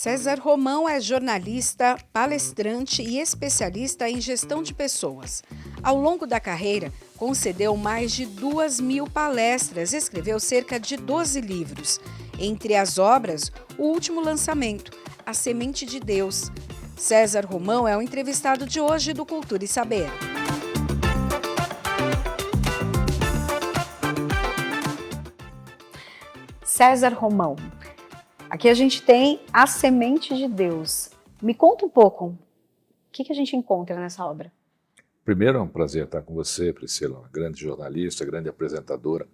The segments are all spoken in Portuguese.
César Romão é jornalista, palestrante e especialista em gestão de pessoas. Ao longo da carreira, concedeu mais de 2.000 palestras e escreveu cerca de 12 livros. Entre as obras, o último lançamento, A Semente de Deus. César Romão é o entrevistado de hoje do Cultura e Saber. César Romão, aqui a gente tem A Semente de Deus. Me conta um pouco, o que a gente encontra nessa obra? Primeiro, é um prazer estar com você, Priscila, uma grande jornalista, grande apresentadora.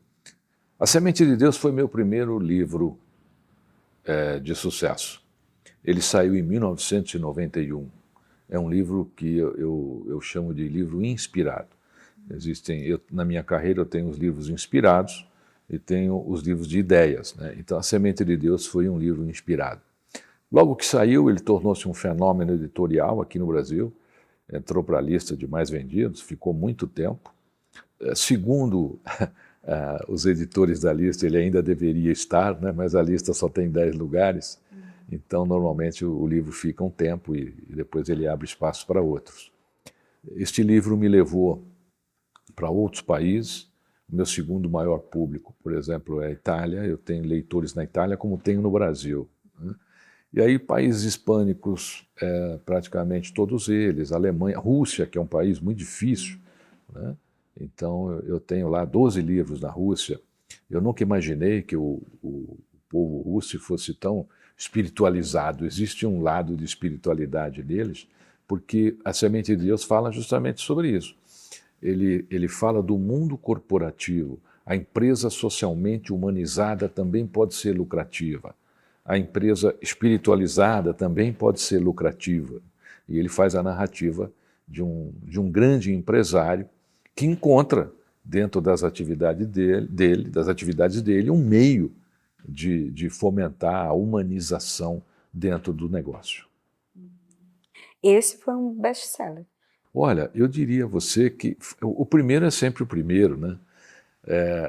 A Semente de Deus foi meu primeiro livro de sucesso. Ele saiu em 1991. É um livro que eu chamo de livro inspirado. Na minha carreira eu tenho os livros inspirados e tenho os livros de ideias, né? Então, A Semente de Deus foi um livro inspirado. Logo que saiu, ele tornou-se um fenômeno editorial aqui no Brasil, entrou para a lista de mais vendidos, ficou muito tempo. Segundo os editores da lista, ele ainda deveria estar, né? Mas a lista só tem 10 lugares, então normalmente o livro fica um tempo e depois ele abre espaço para outros. Este livro me levou para outros países. O meu segundo maior público, por exemplo, é a Itália. Eu tenho leitores na Itália como tenho no Brasil, né? E aí países hispânicos, praticamente todos eles, Alemanha, Rússia, que é um país muito difícil, né? Então eu tenho lá 12 livros na Rússia. Eu nunca imaginei que o povo russo fosse tão espiritualizado. Existe um lado de espiritualidade neles, porque A Semente de Deus fala justamente sobre isso. Ele fala do mundo corporativo. A empresa socialmente humanizada também pode ser lucrativa. A empresa espiritualizada também pode ser lucrativa. E ele faz a narrativa de um grande empresário que encontra, dentro das atividades dele, um meio de fomentar a humanização dentro do negócio. Esse foi um best-seller. Olha, eu diria a você que o primeiro é sempre o primeiro, né?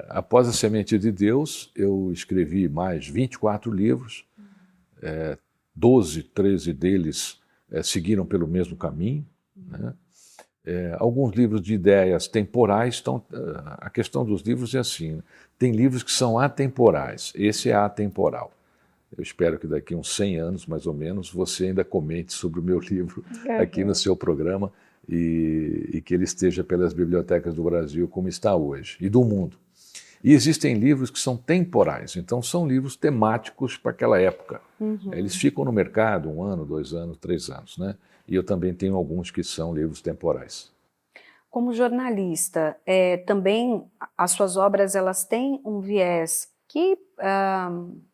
Após A Semente de Deus, eu escrevi mais 24 livros, 13 deles seguiram pelo mesmo caminho, né? Alguns livros de ideias temporais, a questão dos livros é assim, né? Tem livros que são atemporais, esse é atemporal. Eu espero que daqui a uns 100 anos, mais ou menos, você ainda comente sobre o meu livro aqui no seu programa, e que ele esteja pelas bibliotecas do Brasil como está hoje, e do mundo. E existem livros que são temporais, então são livros temáticos para aquela época. Eles ficam no mercado 1 ano, 2 anos, 3 anos, né? E eu também tenho alguns que são livros temporais. Como jornalista, também as suas obras elas têm um viés que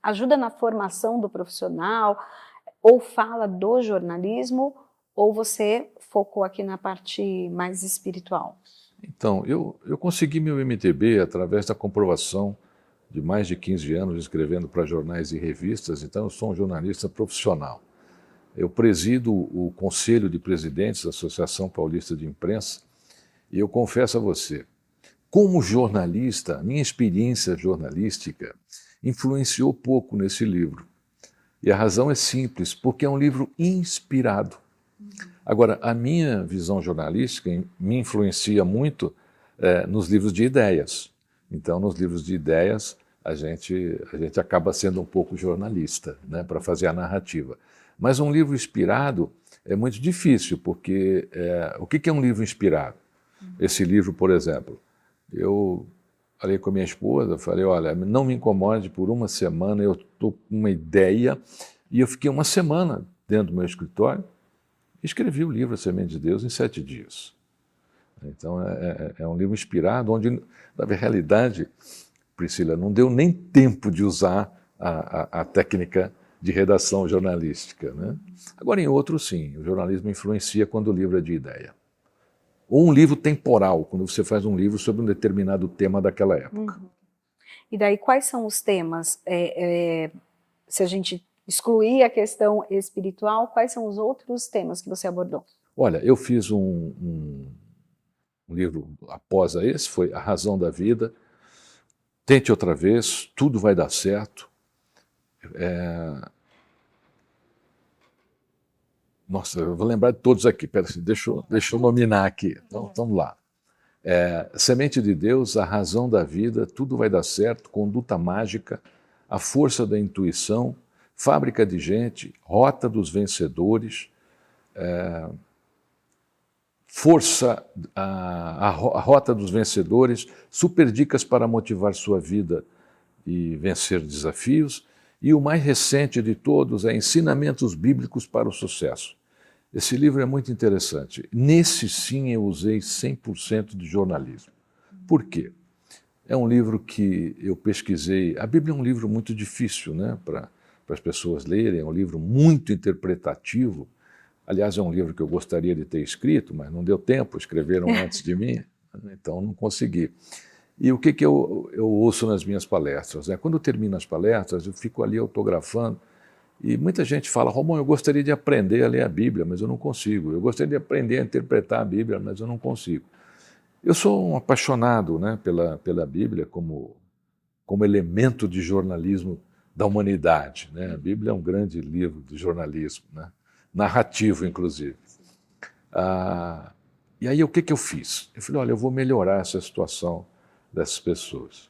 ajuda na formação do profissional, ou fala do jornalismo, ou você focou aqui na parte mais espiritual? Então, eu consegui meu MTB através da comprovação de mais de 15 anos escrevendo para jornais e revistas, então eu sou um jornalista profissional. Eu presido o Conselho de Presidentes da Associação Paulista de Imprensa e eu confesso a você, como jornalista, minha experiência jornalística influenciou pouco nesse livro. E a razão é simples, porque é um livro inspirado. Agora, a minha visão jornalística me influencia muito nos livros de ideias. Então, nos livros de ideias, a gente acaba sendo um pouco jornalista, né, para fazer a narrativa. Mas um livro inspirado é muito difícil, porque o que é um livro inspirado? Esse livro, por exemplo, eu falei com a minha esposa, falei, olha, não me incomode por uma semana, eu estou com uma ideia, e eu fiquei uma semana dentro do meu escritório, escrevi o livro A Semente de Deus em 7 dias. Então é um livro inspirado, onde, na realidade, Priscila, não deu nem tempo de usar a técnica de redação jornalística, né? Agora, em outros, sim, o jornalismo influencia quando o livro é de ideia. Ou um livro temporal, quando você faz um livro sobre um determinado tema daquela época. E daí, quais são os temas? Se a gente excluir a questão espiritual, quais são os outros temas que você abordou? Olha, eu fiz um livro após esse, foi A Razão da Vida, Tente Outra Vez, Tudo Vai Dar Certo, Nossa, eu vou lembrar de todos aqui. Pera, deixa eu nominar aqui. Então, vamos lá. Semente de Deus, a razão da vida, tudo vai dar certo, conduta mágica, a força da intuição, fábrica de gente, rota dos vencedores, a rota dos vencedores, super dicas para motivar sua vida e vencer desafios, e o mais recente de todos é Ensinamentos Bíblicos para o Sucesso. Esse livro é muito interessante. Nesse sim eu usei 100% de jornalismo. Por quê? É um livro que eu pesquisei. A Bíblia é um livro muito difícil, né, para as pessoas lerem, é um livro muito interpretativo. Aliás, é um livro que eu gostaria de ter escrito, mas não deu tempo, escreveram antes de mim, então não consegui. E o que eu ouço nas minhas palestras? Quando eu termino as palestras, eu fico ali autografando, e muita gente fala: Romão, eu gostaria de aprender a ler a Bíblia, mas eu não consigo. Eu gostaria de aprender a interpretar a Bíblia, mas eu não consigo. Eu sou um apaixonado, né, pela Bíblia como elemento de jornalismo da humanidade, né? A Bíblia é um grande livro de jornalismo, né? Narrativo, inclusive. E aí o que eu fiz? Eu falei: olha, eu vou melhorar essa situação dessas pessoas.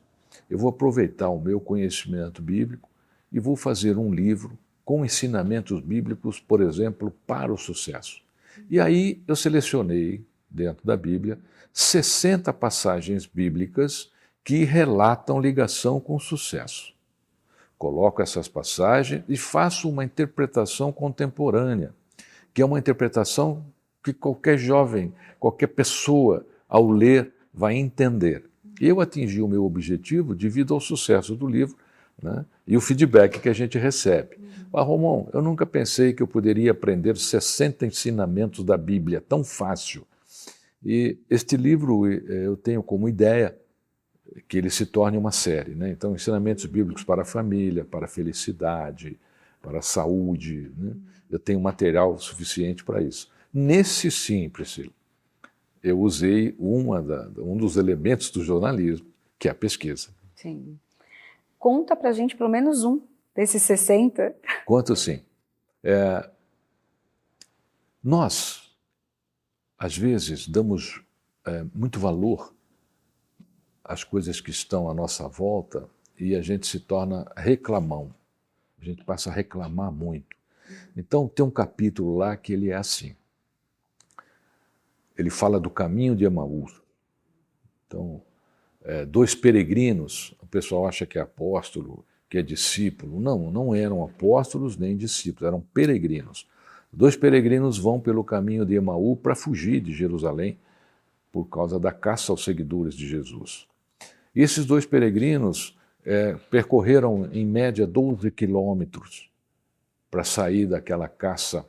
Eu vou aproveitar o meu conhecimento bíblico e vou fazer um livro com ensinamentos bíblicos, por exemplo, para o sucesso. E aí eu selecionei, dentro da Bíblia, 60 passagens bíblicas que relatam ligação com o sucesso. Coloco essas passagens e faço uma interpretação contemporânea, que é uma interpretação que qualquer jovem, qualquer pessoa, ao ler, vai entender. Eu atingi o meu objetivo devido ao sucesso do livro, né, e o feedback que a gente recebe. Romão, eu nunca pensei que eu poderia aprender 60 ensinamentos da Bíblia, tão fácil. E este livro eu tenho como ideia que ele se torne uma série, né? Então, ensinamentos bíblicos para a família, para a felicidade, para a saúde, né? Eu tenho material suficiente para isso. Nesse sim, Priscila, eu usei um dos elementos do jornalismo, que é a pesquisa. Sim. Conta pra gente pelo menos um desses 60. Conto sim. Nós, às vezes, damos muito valor às coisas que estão à nossa volta e a gente se torna reclamão. A gente passa a reclamar muito. Então, tem um capítulo lá que ele é assim. Ele fala do caminho de Emaús. Então, dois peregrinos, o pessoal acha que é apóstolo, que é discípulo. Não, não eram apóstolos nem discípulos, eram peregrinos. Dois peregrinos vão pelo caminho de Emaús para fugir de Jerusalém por causa da caça aos seguidores de Jesus. E esses dois peregrinos percorreram, em média, 12 quilômetros para sair daquela caça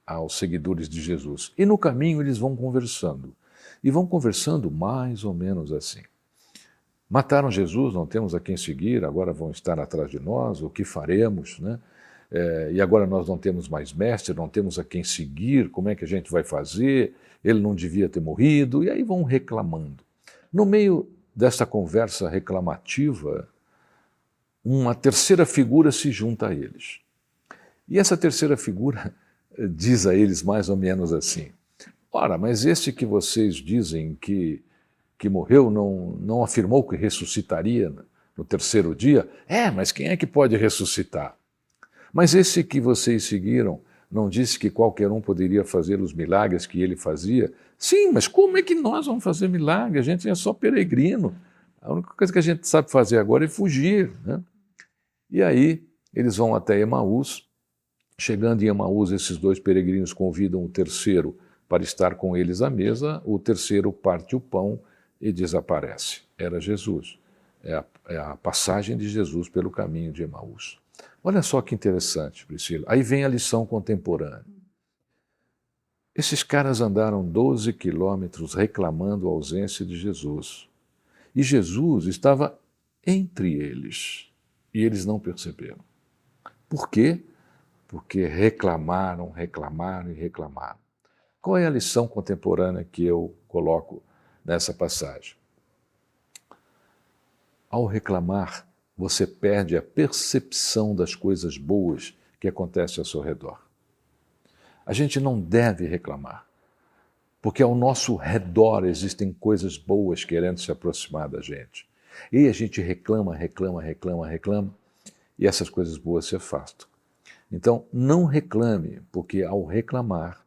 aos seguidores de Jesus. E no caminho eles vão conversando. E vão conversando mais ou menos assim. Mataram Jesus, não temos a quem seguir, agora vão estar atrás de nós, o que faremos, né? E agora nós não temos mais mestre, não temos a quem seguir, como é que a gente vai fazer? Ele não devia ter morrido, e aí vão reclamando. No meio dessa conversa reclamativa, uma terceira figura se junta a eles. E essa terceira figura diz a eles mais ou menos assim: ora, mas esse que vocês dizem que morreu não afirmou que ressuscitaria no terceiro dia? Mas quem é que pode ressuscitar? Mas esse que vocês seguiram não disse que qualquer um poderia fazer os milagres que ele fazia? Sim, mas como é que nós vamos fazer milagre? A gente é só peregrino. A única coisa que a gente sabe fazer agora é fugir, né? E aí eles vão até Emaús. Chegando em Emaús, esses dois peregrinos convidam o terceiro para estar com eles à mesa. O terceiro parte o pão e desaparece. Era Jesus. É a passagem de Jesus pelo caminho de Emaús. Olha só que interessante, Priscila. Aí vem a lição contemporânea. Esses caras andaram 12 quilômetros reclamando a ausência de Jesus. E Jesus estava entre eles. E eles não perceberam. Por quê? Porque reclamaram, reclamaram e reclamaram. Qual é a lição contemporânea que eu coloco nessa passagem? Ao reclamar, você perde a percepção das coisas boas que acontecem ao seu redor. A gente não deve reclamar, porque ao nosso redor existem coisas boas querendo se aproximar da gente. E a gente reclama, e essas coisas boas se afastam. Então, não reclame, porque ao reclamar,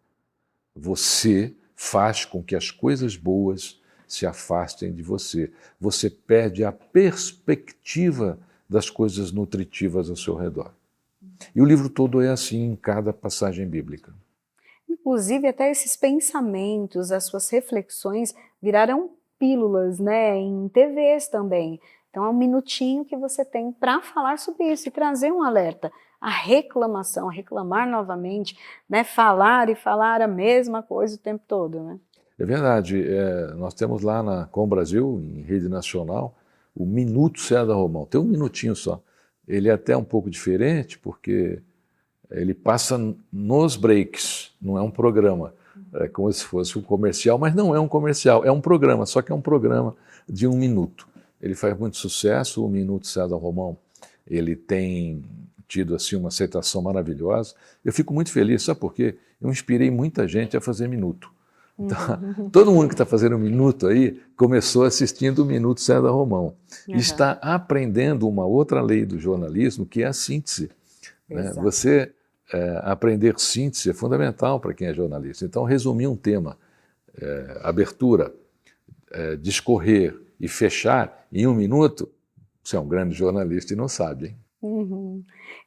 você faz com que as coisas boas se afastem de você. Você perde a perspectiva das coisas nutritivas ao seu redor. E o livro todo é assim em cada passagem bíblica. Inclusive, até esses pensamentos, as suas reflexões viraram pílulas, né, em TVs também. Então é um minutinho que você tem para falar sobre isso e trazer um alerta. A reclamação, reclamar novamente, né, falar e falar a mesma coisa o tempo todo, né? É verdade. Nós temos lá na Com Brasil, em rede nacional, o Minuto César Romão. Tem um minutinho só. Ele é até um pouco diferente, porque ele passa nos breaks, não é um programa. É como se fosse um comercial, mas não é um comercial, é um programa, só que é um programa de 1 minuto. Ele faz muito sucesso, o Minuto César Romão. Ele tem tido assim, uma aceitação maravilhosa. Eu fico muito feliz, sabe por quê? Eu inspirei muita gente a fazer minuto. Então, todo mundo que está fazendo um minuto aí começou assistindo o Minuto César Romão. E está aprendendo uma outra lei do jornalismo, que é a síntese. Né? Você aprender síntese é fundamental para quem é jornalista. Então, resumir um tema, abertura, discorrer e fechar em 1 minuto, você é um grande jornalista e não sabe, hein?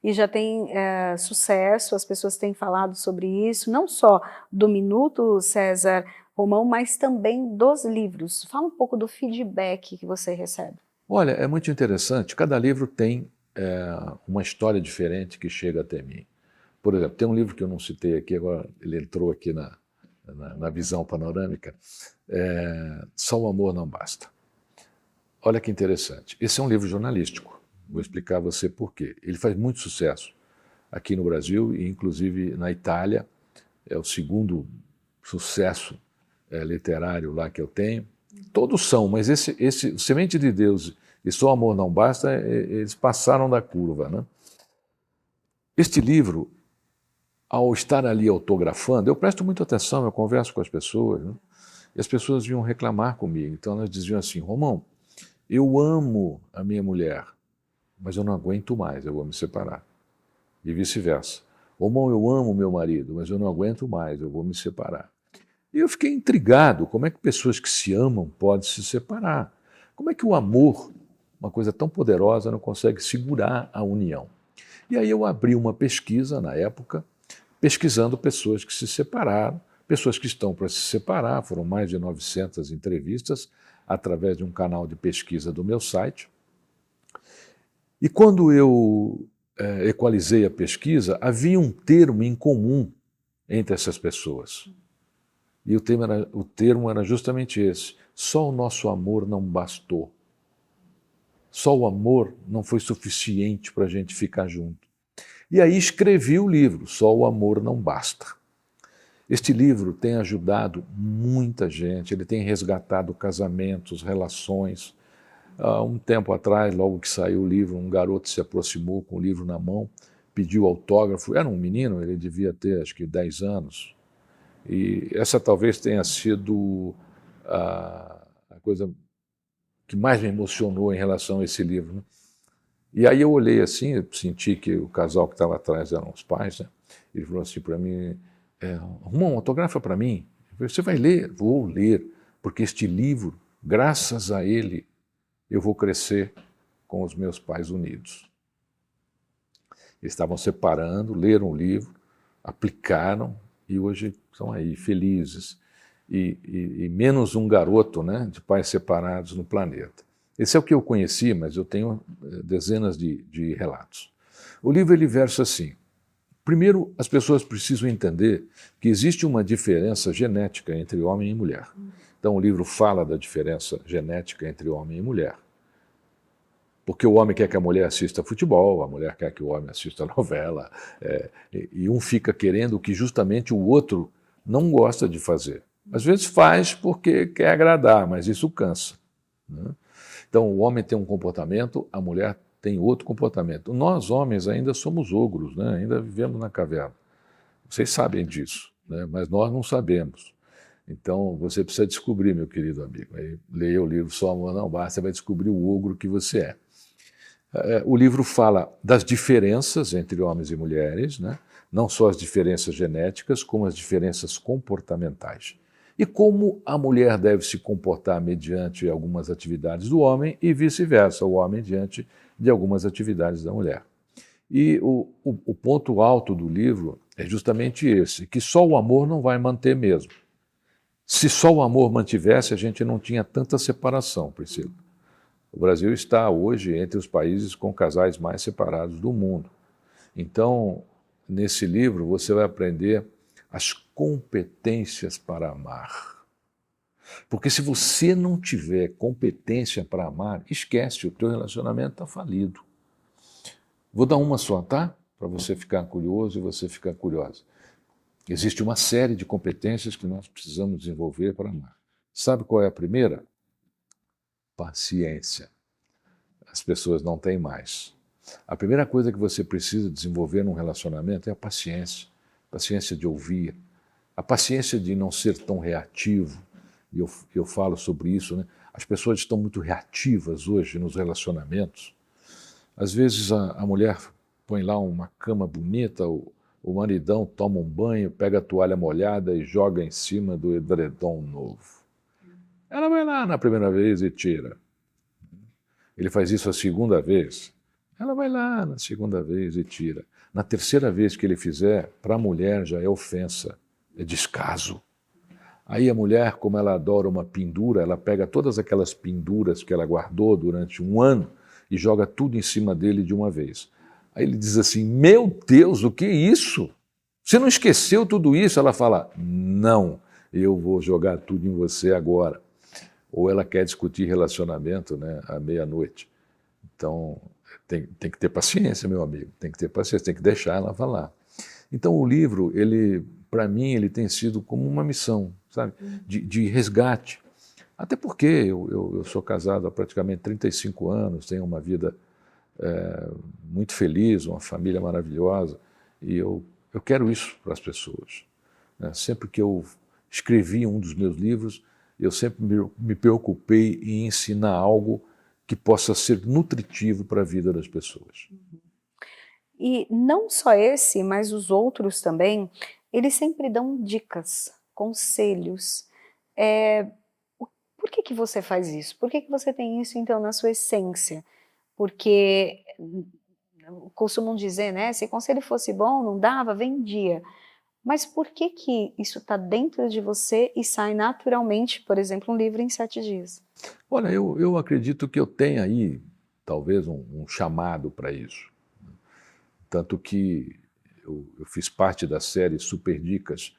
E já tem sucesso, as pessoas têm falado sobre isso, não só do Minuto César Romão, mas também dos livros. Fala um pouco do feedback que você recebe. Olha, é muito interessante, cada livro tem uma história diferente que chega até mim. Por exemplo, tem um livro que eu não citei aqui, agora ele entrou aqui na visão panorâmica, Só o Amor Não Basta. Olha que interessante, esse é um livro jornalístico. Vou explicar a você por quê. Ele faz muito sucesso aqui no Brasil e, inclusive, na Itália. É o segundo sucesso literário lá que eu tenho. Todos são, mas esse Semente de Deus e Só Amor Não Basta, eles passaram da curva, né? Este livro, ao estar ali autografando, eu presto muita atenção, eu converso com as pessoas, né? E as pessoas vinham reclamar comigo. Então, elas diziam assim, Romão, eu amo a minha mulher, mas eu não aguento mais, eu vou me separar. E vice-versa. Romão, eu amo meu marido, mas eu não aguento mais, eu vou me separar. E eu fiquei intrigado, como é que pessoas que se amam podem se separar? Como é que o amor, uma coisa tão poderosa, não consegue segurar a união? E aí eu abri uma pesquisa, na época, pesquisando pessoas que se separaram, pessoas que estão para se separar, foram mais de 900 entrevistas, através de um canal de pesquisa do meu site. E quando eu equalizei a pesquisa, havia um termo em comum entre essas pessoas. E o termo era justamente esse. Só o nosso amor não bastou. Só o amor não foi suficiente para a gente ficar junto. E aí escrevi o livro, Só o Amor Não Basta. Este livro tem ajudado muita gente, ele tem resgatado casamentos, relações. Há um tempo atrás, logo que saiu o livro, um garoto se aproximou com o livro na mão, pediu autógrafo, era um menino, ele devia ter acho que 10 anos. E essa talvez tenha sido a coisa que mais me emocionou em relação a esse livro, né? E aí eu olhei assim, eu senti que o casal que estava atrás eram os pais, né? Ele falou assim para mim, Romão, autografa para mim. Eu falei, você vai ler? Vou ler, porque este livro, graças a ele, eu vou crescer com os meus pais unidos. Eles estavam separando, leram o livro, aplicaram e hoje estão aí felizes. E menos um garoto, né, de pais separados no planeta. Esse é o que eu conheci, mas eu tenho dezenas de relatos. O livro ele versa assim. Primeiro, as pessoas precisam entender que existe uma diferença genética entre homem e mulher. Então o livro fala da diferença genética entre homem e mulher. Porque o homem quer que a mulher assista futebol, a mulher quer que o homem assista novela, e um fica querendo o que justamente o outro não gosta de fazer. Às vezes faz porque quer agradar, mas isso cansa, né? Então o homem tem um comportamento, a mulher tem outro comportamento. Nós homens ainda somos ogros, né? Ainda vivemos na caverna. Vocês sabem disso, né? Mas nós não sabemos. Então, você precisa descobrir, meu querido amigo. Aí, leia o livro Só Amor Não Basta, você vai descobrir o ogro que você é. O livro fala das diferenças entre homens e mulheres, né? Não só as diferenças genéticas, como as diferenças comportamentais. E como a mulher deve se comportar mediante algumas atividades do homem e vice-versa, o homem diante de algumas atividades da mulher. E o ponto alto do livro é justamente esse, que só o amor não vai manter mesmo. Se só o amor mantivesse, a gente não tinha tanta separação, Priscila. O Brasil está hoje entre os países com casais mais separados do mundo. Então, nesse livro, você vai aprender as competências para amar. Porque se você não tiver competência para amar, esquece, o teu relacionamento está falido. Vou dar uma só, tá? Para você ficar curioso e você ficar curiosa. Existe uma série de competências que nós precisamos desenvolver para amar. Sabe qual é a primeira? Paciência. As pessoas não têm mais. A primeira coisa que você precisa desenvolver num relacionamento é a paciência. Paciência de ouvir. A paciência de não ser tão reativo. E eu falo sobre isso, né? As pessoas estão muito reativas hoje nos relacionamentos. Às vezes a mulher põe lá uma cama bonita, o maridão toma um banho, pega a toalha molhada e joga em cima do edredom novo. Ela vai lá na primeira vez e tira. Ele faz isso a segunda vez. Ela vai lá na segunda vez e tira. Na terceira vez que ele fizer, para a mulher já é ofensa, é descaso. Aí a mulher, como ela adora uma pendura, ela pega todas aquelas penduras que ela guardou durante um ano e joga tudo em cima dele de uma vez. Aí ele diz assim, meu Deus, o que é isso? Você não esqueceu tudo isso? Ela fala, não, eu vou jogar tudo em você agora. Ou ela quer discutir relacionamento, né, à meia-noite. Então, tem que ter paciência, meu amigo, tem que ter paciência, tem que deixar ela falar. Então, o livro, para mim, ele tem sido como uma missão, sabe, de resgate. Até porque eu sou casado há praticamente 35 anos, tenho uma vida muito feliz, uma família maravilhosa, e eu quero isso para as pessoas. Né? Sempre que eu escrevi um dos meus livros, eu sempre me preocupei em ensinar algo que possa ser nutritivo para a vida das pessoas. E não só esse, mas os outros também, eles sempre dão dicas, conselhos. Por que você faz isso? Por que você tem isso, então, na sua essência? Porque costumam dizer, né, se conselho fosse bom, não dava, vendia. Mas por que isso está dentro de você e sai naturalmente, por exemplo, um livro em 7 dias? Olha, eu acredito que eu tenho aí, talvez, um chamado para isso. Tanto que eu fiz parte da série Super Dicas.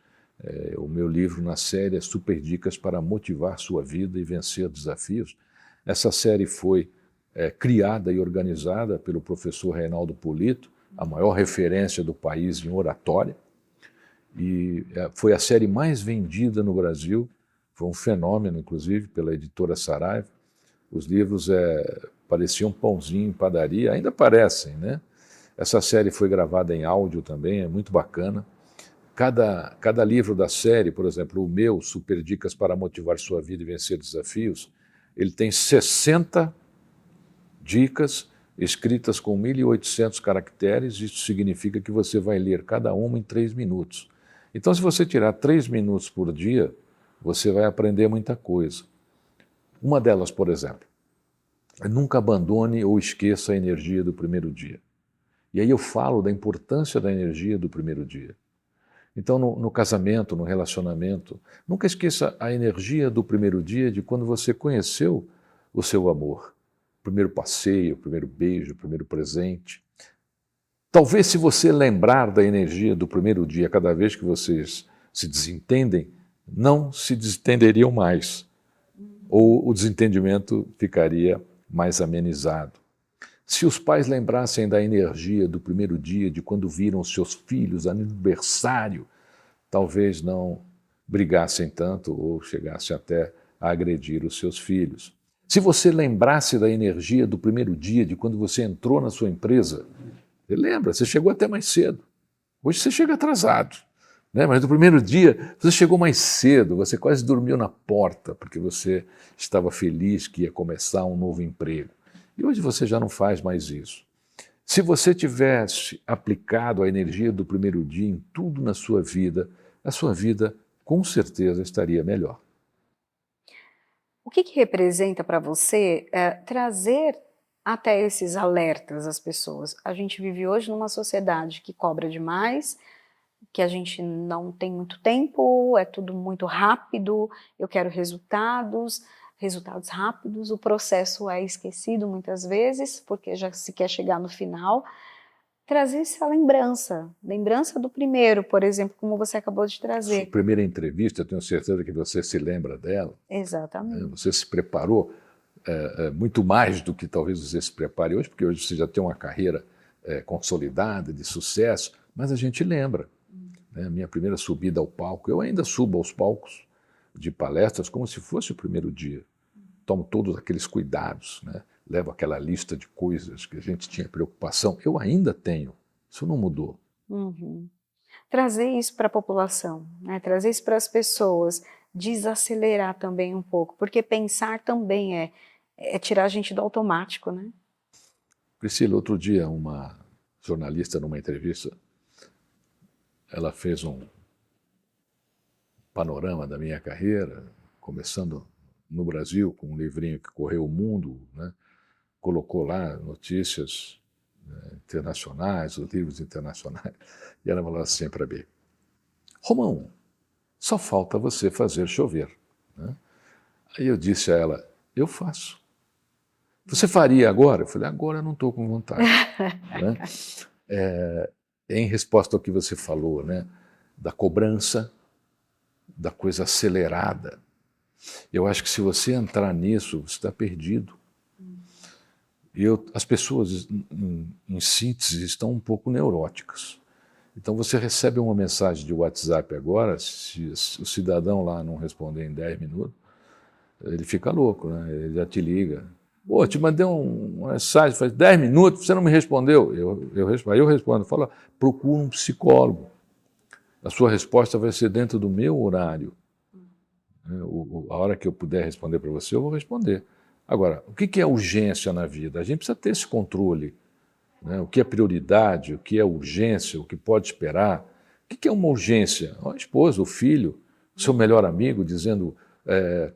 O meu livro na série é Super Dicas para motivar sua vida e vencer desafios. Essa série foi criada e organizada pelo professor Reinaldo Polito, a maior referência do país em oratória. E foi a série mais vendida no Brasil, foi um fenômeno, inclusive, pela editora Saraiva. Os livros pareciam pãozinho em padaria, ainda parecem, né? Essa série foi gravada em áudio também, é muito bacana. Cada livro da série, por exemplo, o meu, Super Dicas para Motivar Sua Vida e Vencer Desafios, ele tem 60 dicas escritas com 1.800 caracteres, isso significa que você vai ler cada uma em 3 minutos. Então, se você tirar 3 minutos por dia, você vai aprender muita coisa. Uma delas, por exemplo, nunca abandone ou esqueça a energia do primeiro dia. E aí eu falo da importância da energia do primeiro dia. Então, no casamento, no relacionamento, nunca esqueça a energia do primeiro dia de quando você conheceu o seu amor. O primeiro passeio, o primeiro beijo, o primeiro presente. Talvez, se você lembrar da energia do primeiro dia cada vez que vocês se desentendem, não se desentenderiam mais. Ou o desentendimento ficaria mais amenizado. Se os pais lembrassem da energia do primeiro dia, de quando viram os seus filhos aniversário, talvez não brigassem tanto ou chegassem até a agredir os seus filhos. Se você lembrasse da energia do primeiro dia, de quando você entrou na sua empresa, você lembra, você chegou até mais cedo. Hoje você chega atrasado. né? Mas no primeiro dia você chegou mais cedo, você quase dormiu na porta, porque você estava feliz que ia começar um novo emprego. E hoje você já não faz mais isso. Se você tivesse aplicado a energia do primeiro dia em tudo na sua vida, a sua vida com certeza estaria melhor. O que representa para você trazer até esses alertas às pessoas? A gente vive hoje numa sociedade que cobra demais, que a gente não tem muito tempo, é tudo muito rápido, eu quero resultados rápidos, o processo é esquecido muitas vezes, porque já se quer chegar no final. Trazer essa lembrança do primeiro, por exemplo, como você acabou de trazer. Sua primeira entrevista, eu tenho certeza que você se lembra dela. Exatamente. Você se preparou muito mais do que talvez você se prepare hoje, porque hoje você já tem uma carreira consolidada, de sucesso, mas a gente lembra. Né? Minha primeira subida ao palco, eu ainda subo aos palcos de palestras como se fosse o primeiro dia. Tomo todos aqueles cuidados, né? Levo aquela lista de coisas que a gente tinha preocupação. Eu ainda tenho, isso não mudou. Uhum. Trazer isso para a população, né? Trazer isso para as pessoas, desacelerar também um pouco, porque pensar também é tirar a gente do automático, né? Priscila, outro dia uma jornalista numa entrevista, ela fez um panorama da minha carreira, começando no Brasil, com um livrinho que correu o mundo, né? Colocou lá notícias internacionais, os livros internacionais, e ela falou assim para mim: Romão, só falta você fazer chover. Né? Aí eu disse a ela: eu faço. Você faria agora? Eu falei: agora eu não estou com vontade. Né? Em resposta ao que você falou, né? Da cobrança, da coisa acelerada, eu acho que se você entrar nisso, você está perdido. As pessoas, em síntese, estão um pouco neuróticas. Então você recebe uma mensagem de WhatsApp agora, se o cidadão lá não responder em 10 minutos, ele fica louco, né? Ele já te liga. Pô, te mandei uma mensagem faz 10 minutos, você não me respondeu. Eu respondo, falo, procura um psicólogo. A sua resposta vai ser dentro do meu horário. A hora que eu puder responder para você, eu vou responder. Agora, o que é urgência na vida? A gente precisa ter esse controle. Né? O que é prioridade, o que é urgência, o que pode esperar. O que é uma urgência? A esposa, o filho, o seu melhor amigo dizendo,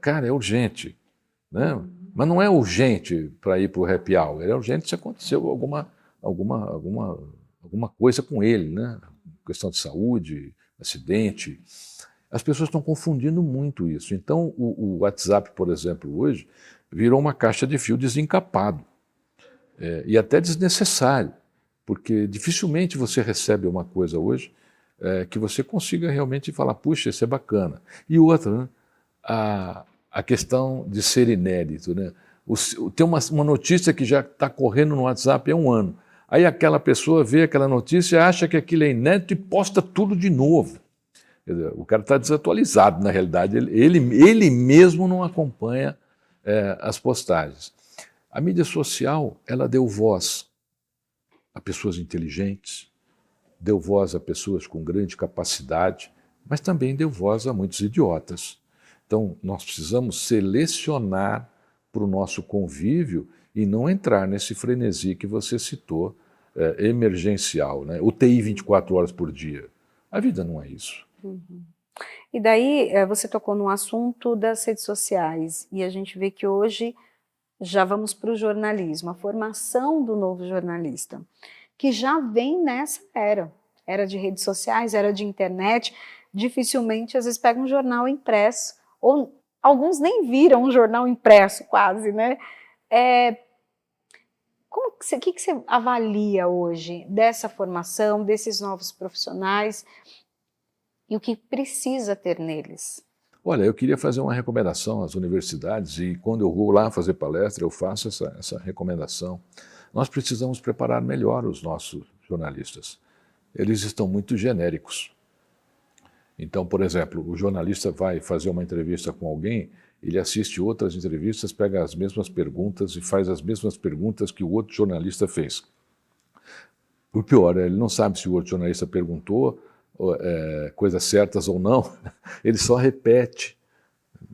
cara, é urgente. Né? Mas não é urgente para ir para o happy hour, é urgente se aconteceu alguma coisa com ele, né? Questão de saúde, acidente. As pessoas estão confundindo muito isso. Então, o WhatsApp, por exemplo, hoje, virou uma caixa de fio desencapado e até desnecessário, porque dificilmente você recebe uma coisa hoje que você consiga realmente falar, puxa, isso é bacana. E outra, né? A questão de ser inédito. Né? Tem uma notícia que já está correndo no WhatsApp há um ano. Aí aquela pessoa vê aquela notícia, acha que aquilo é inédito e posta tudo de novo. Quer dizer, o cara está desatualizado, na realidade. Ele mesmo não acompanha as postagens. A mídia social, ela deu voz a pessoas inteligentes, deu voz a pessoas com grande capacidade, mas também deu voz a muitos idiotas. Então, nós precisamos selecionar para o nosso convívio e não entrar nesse frenesi que você citou, emergencial, né? UTI 24 horas por dia. A vida não é isso. Uhum. E daí você tocou no assunto das redes sociais e a gente vê que hoje já vamos para o jornalismo, a formação do novo jornalista, que já vem nessa era de redes sociais, era de internet, dificilmente às vezes pega um jornal impresso, ou alguns nem viram um jornal impresso quase, né? O que você avalia hoje dessa formação, desses novos profissionais e o que precisa ter neles? Olha, eu queria fazer uma recomendação às universidades e quando eu vou lá fazer palestra eu faço essa recomendação. Nós precisamos preparar melhor os nossos jornalistas. Eles estão muito genéricos. Então, por exemplo, o jornalista vai fazer uma entrevista com alguém, ele assiste outras entrevistas, pega as mesmas perguntas e faz as mesmas perguntas que o outro jornalista fez. O pior, ele não sabe se o outro jornalista perguntou, coisas certas ou não, ele só repete.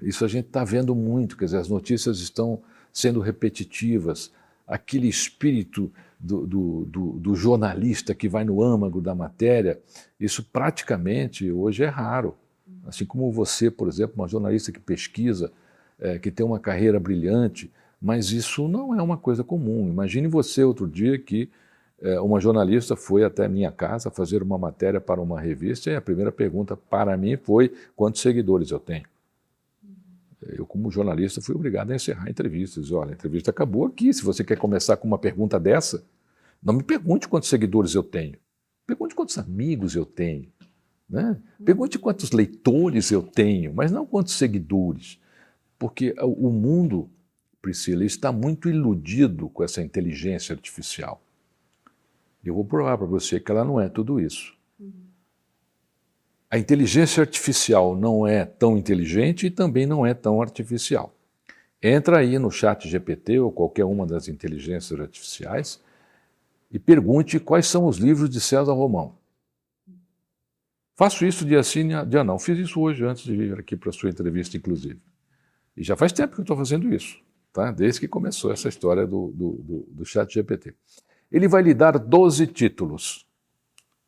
Isso a gente está vendo muito, quer dizer, as notícias estão sendo repetitivas, aquele espírito do jornalista que vai no âmago da matéria, isso praticamente hoje é raro. Assim como você, por exemplo, uma jornalista que pesquisa, que tem uma carreira brilhante, mas isso não é uma coisa comum. Imagine você outro dia que uma jornalista foi até minha casa fazer uma matéria para uma revista e a primeira pergunta para mim foi: quantos seguidores eu tenho? Eu, como jornalista, fui obrigado a encerrar a entrevista. Dizer, olha, a entrevista acabou aqui. Se você quer começar com uma pergunta dessa, não me pergunte quantos seguidores eu tenho. Pergunte quantos amigos eu tenho. Né? Pergunte quantos leitores eu tenho, mas não quantos seguidores. Porque o mundo, Priscila, está muito iludido com essa inteligência artificial. Eu vou provar para você que ela não é tudo isso. A inteligência artificial não é tão inteligente e também não é tão artificial. Entra aí no ChatGPT ou qualquer uma das inteligências artificiais e pergunte quais são os livros de César Romão. Faço isso dia sim, dia não. Fiz isso hoje, antes de vir aqui para a sua entrevista, inclusive. E já faz tempo que eu estou fazendo isso, tá? Desde que começou essa história do ChatGPT. Ele vai lhe dar 12 títulos,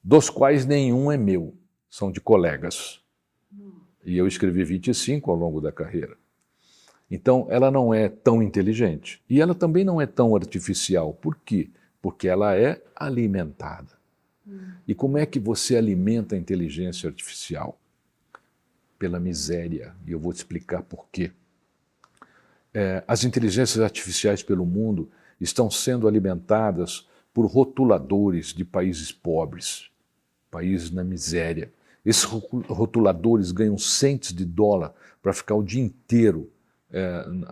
dos quais nenhum é meu. São de colegas. E eu escrevi 25 ao longo da carreira. Então, ela não é tão inteligente. E ela também não é tão artificial. Por quê? Porque ela é alimentada. E como é que você alimenta a inteligência artificial? Pela miséria. E eu vou te explicar por quê. As inteligências artificiais pelo mundo estão sendo alimentadas por rotuladores de países pobres, países na miséria. Esses rotuladores ganham centes de dólar para ficar o dia inteiro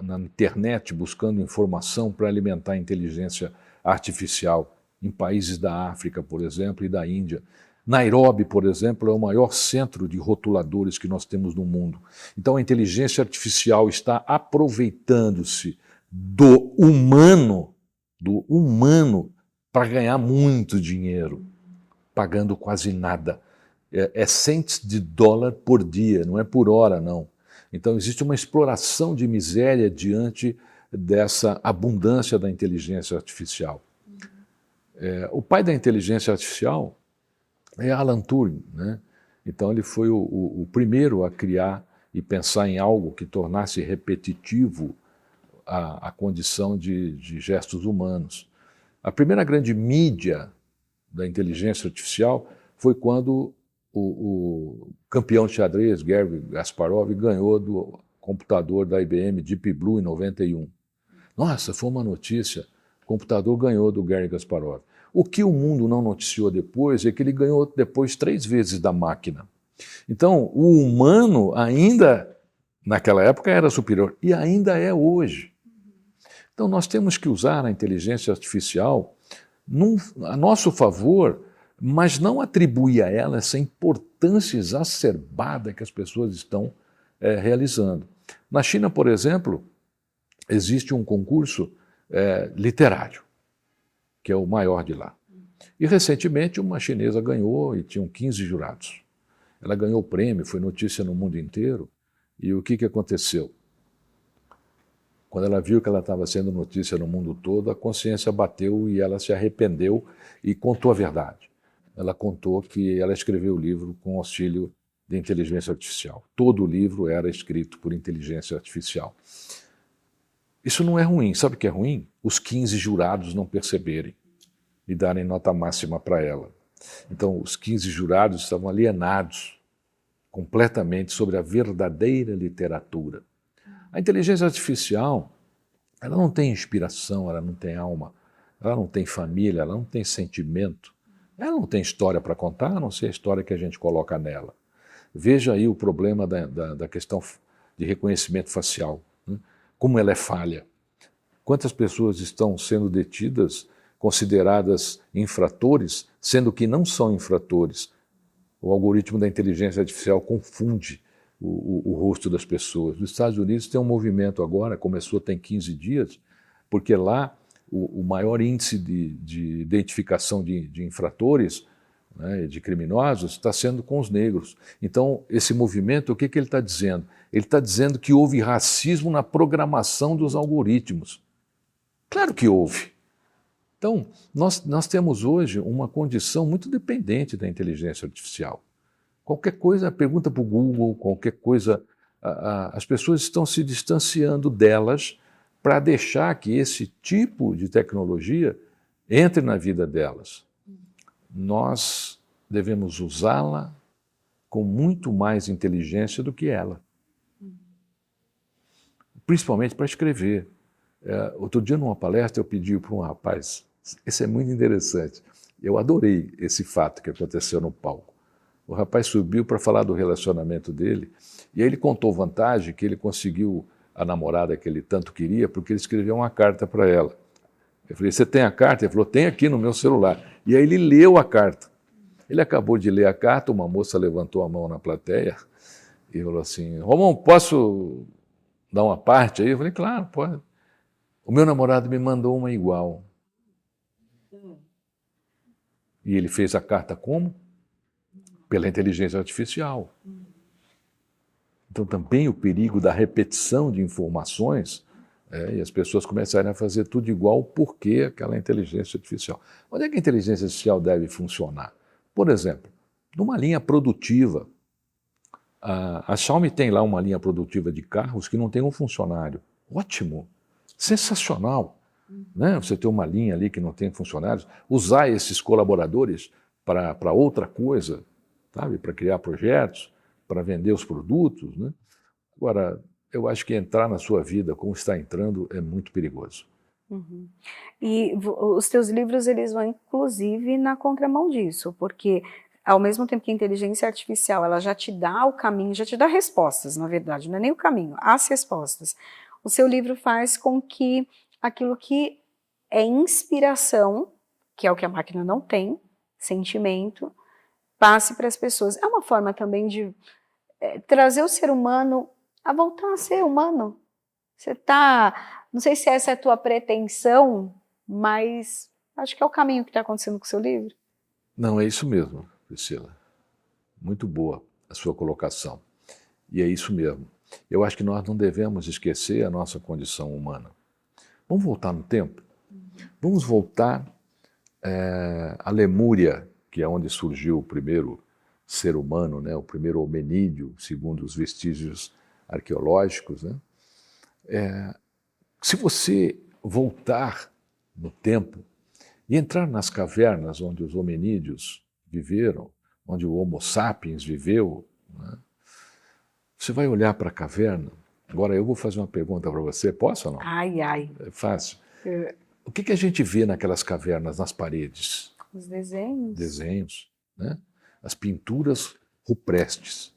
na internet buscando informação para alimentar a inteligência artificial em países da África, por exemplo, e da Índia. Nairobi, por exemplo, é o maior centro de rotuladores que nós temos no mundo. Então a inteligência artificial está aproveitando-se do humano para ganhar muito dinheiro, pagando quase nada. É centes de dólar por dia, não é por hora, não. Então existe uma exploração de miséria diante dessa abundância da inteligência artificial. O pai da inteligência artificial é Alan Turing, né? Então ele foi o primeiro a criar e pensar em algo que tornasse repetitivo a condição de gestos humanos. A primeira grande mídia da inteligência artificial foi quando o campeão de xadrez, Garry Kasparov, ganhou do computador da IBM Deep Blue em 91. Nossa, foi uma notícia, o computador ganhou do Garry Kasparov. O que o mundo não noticiou depois é que ele ganhou depois 3 vezes da máquina. Então, o humano ainda, naquela época, era superior e ainda é hoje. Então, nós temos que usar a inteligência artificial a nosso favor, mas não atribuir a ela essa importância exacerbada que as pessoas estão realizando. Na China, por exemplo, existe um concurso literário, que é o maior de lá. E recentemente uma chinesa ganhou e tinham 15 jurados. Ela ganhou o prêmio, foi notícia no mundo inteiro. E o que aconteceu? Quando ela viu que ela estava sendo notícia no mundo todo, a consciência bateu e ela se arrependeu e contou a verdade. Ela contou que ela escreveu o livro com auxílio de inteligência artificial. Todo o livro era escrito por inteligência artificial. Isso não é ruim. Sabe o que é ruim? Os 15 jurados não perceberem e darem nota máxima para ela. Então, os 15 jurados estavam alienados completamente sobre a verdadeira literatura. A inteligência artificial, ela não tem inspiração, ela não tem alma, ela não tem família, ela não tem sentimento, ela não tem história para contar, a não ser a história que a gente coloca nela. Veja aí o problema da questão de reconhecimento facial, né? Como ela é falha. Quantas pessoas estão sendo detidas, consideradas infratores, sendo que não são infratores. O algoritmo da inteligência artificial confunde o rosto das pessoas. Nos Estados Unidos tem um movimento agora, começou tem 15 dias, porque lá o maior índice de identificação de infratores né, de criminosos está sendo com os negros. Então, esse movimento, o que ele está dizendo? Ele está dizendo que houve racismo na programação dos algoritmos. Claro que houve. Então, nós temos hoje uma condição muito dependente da inteligência artificial. Qualquer coisa, pergunta para o Google, qualquer coisa, as pessoas estão se distanciando delas para deixar que esse tipo de tecnologia entre na vida delas. Nós devemos usá-la com muito mais inteligência do que ela. Principalmente para escrever. Outro dia, numa palestra, eu pedi para um rapaz, isso é muito interessante, eu adorei esse fato que aconteceu no palco. O rapaz subiu para falar do relacionamento dele, e aí ele contou vantagem que ele conseguiu a namorada que ele tanto queria, porque ele escreveu uma carta para ela. Eu falei, você tem a carta? Ele falou, tem aqui no meu celular. E aí ele leu a carta. Ele acabou de ler a carta, uma moça levantou a mão na plateia e falou assim, Romão, posso dar uma parte aí? Eu falei, claro, pode. O meu namorado me mandou uma igual. E ele fez a carta como? Pela inteligência artificial. Então também o perigo da repetição de informações, e as pessoas começarem a fazer tudo igual porque aquela inteligência artificial. Onde é que a inteligência artificial deve funcionar? Por exemplo, numa linha produtiva. A Xiaomi tem lá uma linha produtiva de carros que não tem um funcionário. Ótimo, sensacional. Né? Você ter uma linha ali que não tem funcionários, usar esses colaboradores para outra coisa, sabe? Para criar projetos, para vender os produtos. Né? Agora, eu acho que entrar na sua vida como está entrando é muito perigoso. Uhum. E os teus livros, eles vão inclusive na contramão disso, porque ao mesmo tempo que a inteligência artificial, ela já te dá o caminho, já te dá respostas, na verdade, não é nem o caminho, as respostas. O seu livro faz com que aquilo que é inspiração, que é o que a máquina não tem, sentimento, passe para as pessoas. É uma forma também de trazer o ser humano a voltar a ser humano. Você está, não sei se essa é a tua pretensão, mas acho que é o caminho que está acontecendo com o seu livro. Não, é isso mesmo, Priscila. Muito boa a sua colocação. E é isso mesmo. Eu acho que nós não devemos esquecer a nossa condição humana. Vamos voltar no tempo? Vamos voltar à Lemúria, que é onde surgiu o primeiro ser humano, né? O primeiro hominídeo, segundo os vestígios arqueológicos. Né? Se você voltar no tempo e entrar nas cavernas onde os hominídeos viveram, onde o Homo sapiens viveu, né? Você vai olhar para a caverna. Agora eu vou fazer uma pergunta para você, posso ou não? Ai, ai. É fácil. O que a gente vê naquelas cavernas, nas paredes? Os desenhos. Desenhos, né? As pinturas rupestres.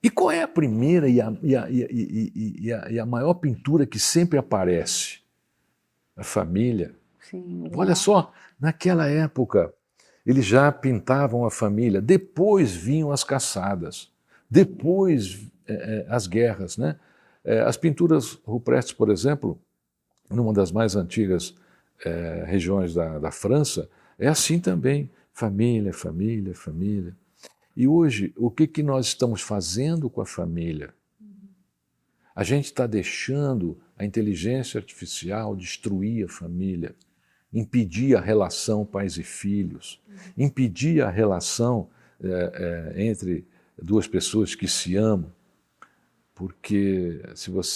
E qual é a primeira e a maior pintura que sempre aparece? A família. Sim. Olha só, naquela época, eles já pintavam a família, depois vinham as caçadas, depois as guerras. Né? As pinturas rupestres, por exemplo, numa das mais antigas regiões da França, é assim também, família, família, família. E hoje, o que nós estamos fazendo com a família? A gente está deixando a inteligência artificial destruir a família, impedir a relação pais e filhos, impedir a relação entre duas pessoas que se amam, porque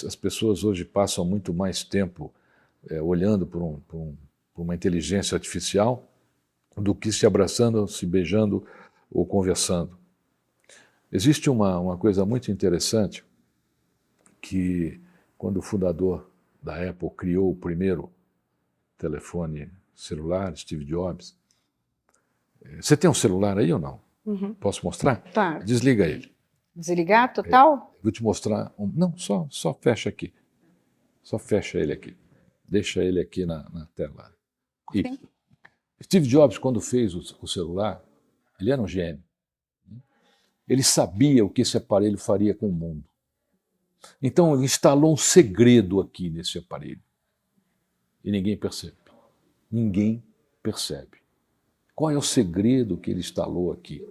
as pessoas hoje passam muito mais tempo olhando por uma inteligência artificial do que se abraçando, se beijando ou conversando. Existe uma coisa muito interessante que, quando o fundador da Apple criou o primeiro telefone celular, Steve Jobs. Você tem um celular aí ou não? Uhum. Posso mostrar? Tá. Desliga ele. Desligar total? Vou te mostrar. Não, só fecha aqui. Só fecha ele aqui. Deixa ele aqui na tela. Isso. Steve Jobs, quando fez o celular, ele era um gênio. Ele sabia o que esse aparelho faria com o mundo. Então ele instalou um segredo aqui nesse aparelho. E ninguém percebe. Ninguém percebe. Qual é o segredo que ele instalou aqui?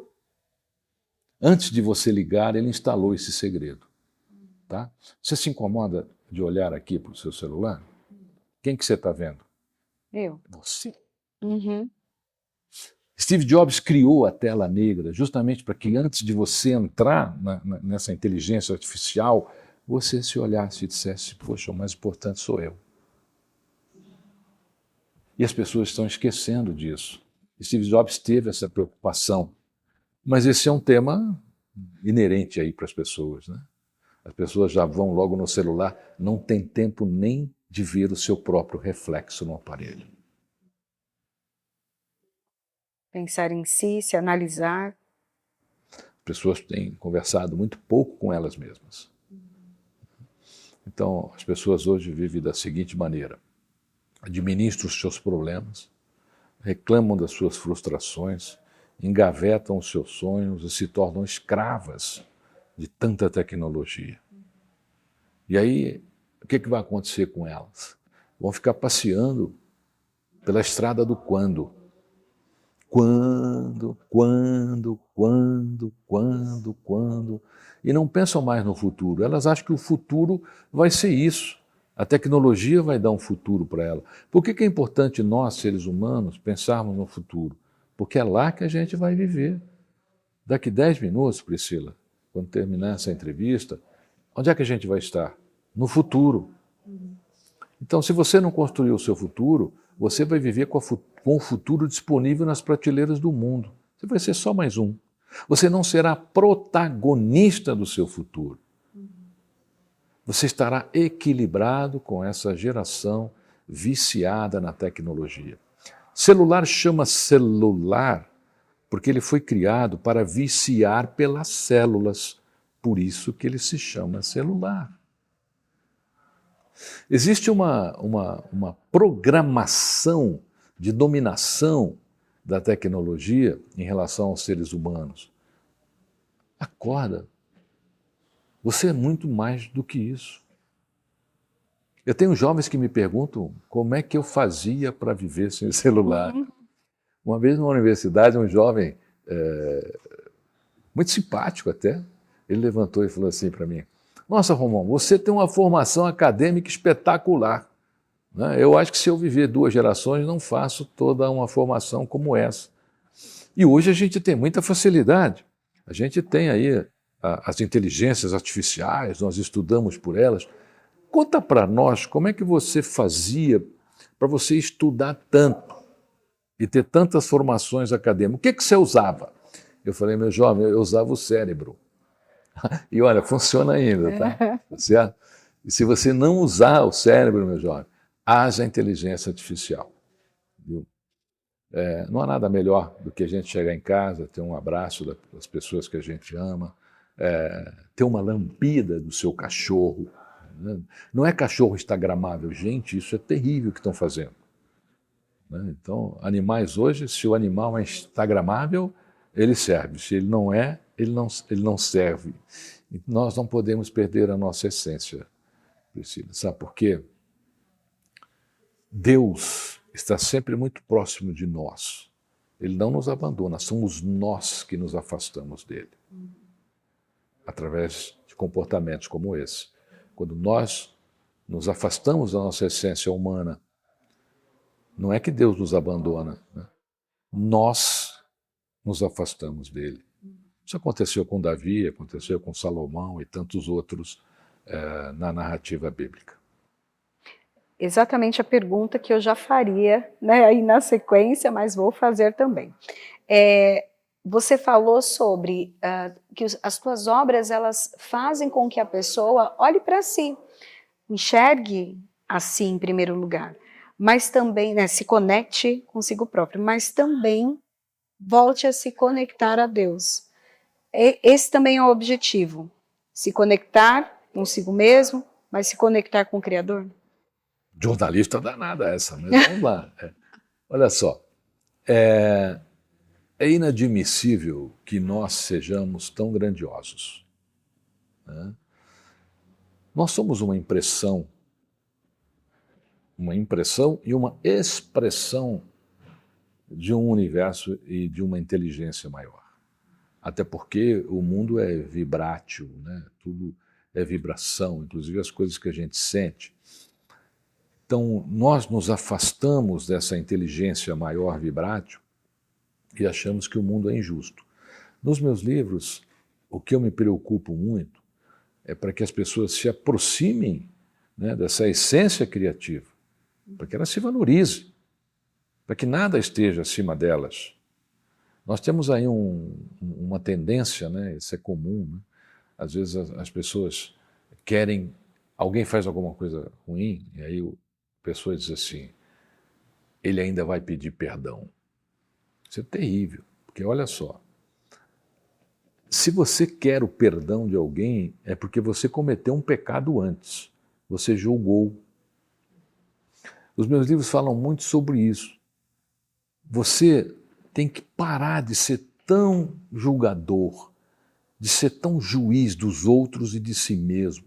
Antes de você ligar, ele instalou esse segredo. Tá? Você se incomoda de olhar aqui para o seu celular? Quem que você está vendo? Eu. Você. Uhum. Steve Jobs criou a tela negra justamente para que antes de você entrar nessa inteligência artificial, você se olhasse e dissesse, poxa, o mais importante sou eu. E as pessoas estão esquecendo disso. Steve Jobs teve essa preocupação. Mas esse é um tema inerente aí para as pessoas, né? As pessoas já vão logo no celular, não tem tempo nem de ver o seu próprio reflexo no aparelho. Pensar em si, se analisar. As pessoas têm conversado muito pouco com elas mesmas. Então, as pessoas hoje vivem da seguinte maneira: administram os seus problemas, reclamam das suas frustrações, engavetam os seus sonhos e se tornam escravas de tanta tecnologia. E aí, o que vai acontecer com elas? Vão ficar passeando pela estrada do quando. Quando. E não pensam mais no futuro. Elas acham que o futuro vai ser isso. A tecnologia vai dar um futuro para ela. Por que é importante nós, seres humanos, pensarmos no futuro? Porque é lá que a gente vai viver. Daqui 10 minutos, Priscila, quando terminar essa entrevista, onde é que a gente vai estar? No futuro. Então, se você não construir o seu futuro, você vai viver com o futuro disponível nas prateleiras do mundo. Você vai ser só mais um. Você não será protagonista do seu futuro. Você estará equilibrado com essa geração viciada na tecnologia. Celular chama celular porque ele foi criado para viciar pelas células. Por isso que ele se chama celular. Existe uma programação de dominação da tecnologia em relação aos seres humanos. Acorda. Você é muito mais do que isso. Eu tenho jovens que me perguntam como é que eu fazia para viver sem celular. Uma vez numa universidade, um jovem, muito simpático até, ele levantou e falou assim para mim: nossa, Romão, você tem uma formação acadêmica espetacular. Eu acho que se eu viver 2 gerações, não faço toda uma formação como essa. E hoje a gente tem muita facilidade. A gente tem aí as inteligências artificiais, nós estudamos por elas. Conta para nós como é que você fazia para você estudar tanto e ter tantas formações acadêmicas. O que você usava? Eu falei, meu jovem, eu usava o cérebro. E olha, funciona ainda, tá? Certo? E se você não usar o cérebro, meu jovem, haja inteligência artificial. Viu? Não há nada melhor do que a gente chegar em casa, ter um abraço das pessoas que a gente ama, ter uma lambida do seu cachorro. Né? Não é cachorro instagramável, gente, isso é terrível que estão fazendo. Né? Então, animais hoje, se o animal é instagramável, ele serve. Se ele não é, ele não serve. E nós não podemos perder a nossa essência, Priscila. Sabe por quê? Deus está sempre muito próximo de nós. Ele não nos abandona, somos nós que nos afastamos dele. Através de comportamentos como esse. Quando nós nos afastamos da nossa essência humana, não é que Deus nos abandona, né? Nós nos afastamos dele. Isso aconteceu com Davi, aconteceu com Salomão e tantos outros na narrativa bíblica. Exatamente a pergunta que eu já faria, né, aí na sequência, mas vou fazer também. Você falou sobre que as tuas obras, elas fazem com que a pessoa olhe para si, enxergue assim em primeiro lugar, mas também, né, se conecte consigo próprio, mas também volte a se conectar a Deus. Esse também é o objetivo, se conectar consigo mesmo, mas se conectar com o Criador. Jornalista danada essa, mas vamos lá. Olha só, é inadmissível que nós sejamos tão grandiosos. Né? Nós somos uma impressão e uma expressão de um universo e de uma inteligência maior. Até porque o mundo é vibrátil, né? Tudo é vibração, inclusive as coisas que a gente sente. Então, nós nos afastamos dessa inteligência maior vibrátil e achamos que o mundo é injusto. Nos meus livros, o que eu me preocupo muito é para que as pessoas se aproximem, né, dessa essência criativa, para que elas se valorizem, para que nada esteja acima delas. Nós temos aí uma tendência, né, isso é comum, né? Às vezes as pessoas querem, alguém faz alguma coisa ruim, e aí a pessoa diz assim, ele ainda vai pedir perdão. Isso é terrível, porque olha só, se você quer o perdão de alguém, é porque você cometeu um pecado antes, você julgou. Os meus livros falam muito sobre isso. Você tem que parar de ser tão julgador, de ser tão juiz dos outros e de si mesmo.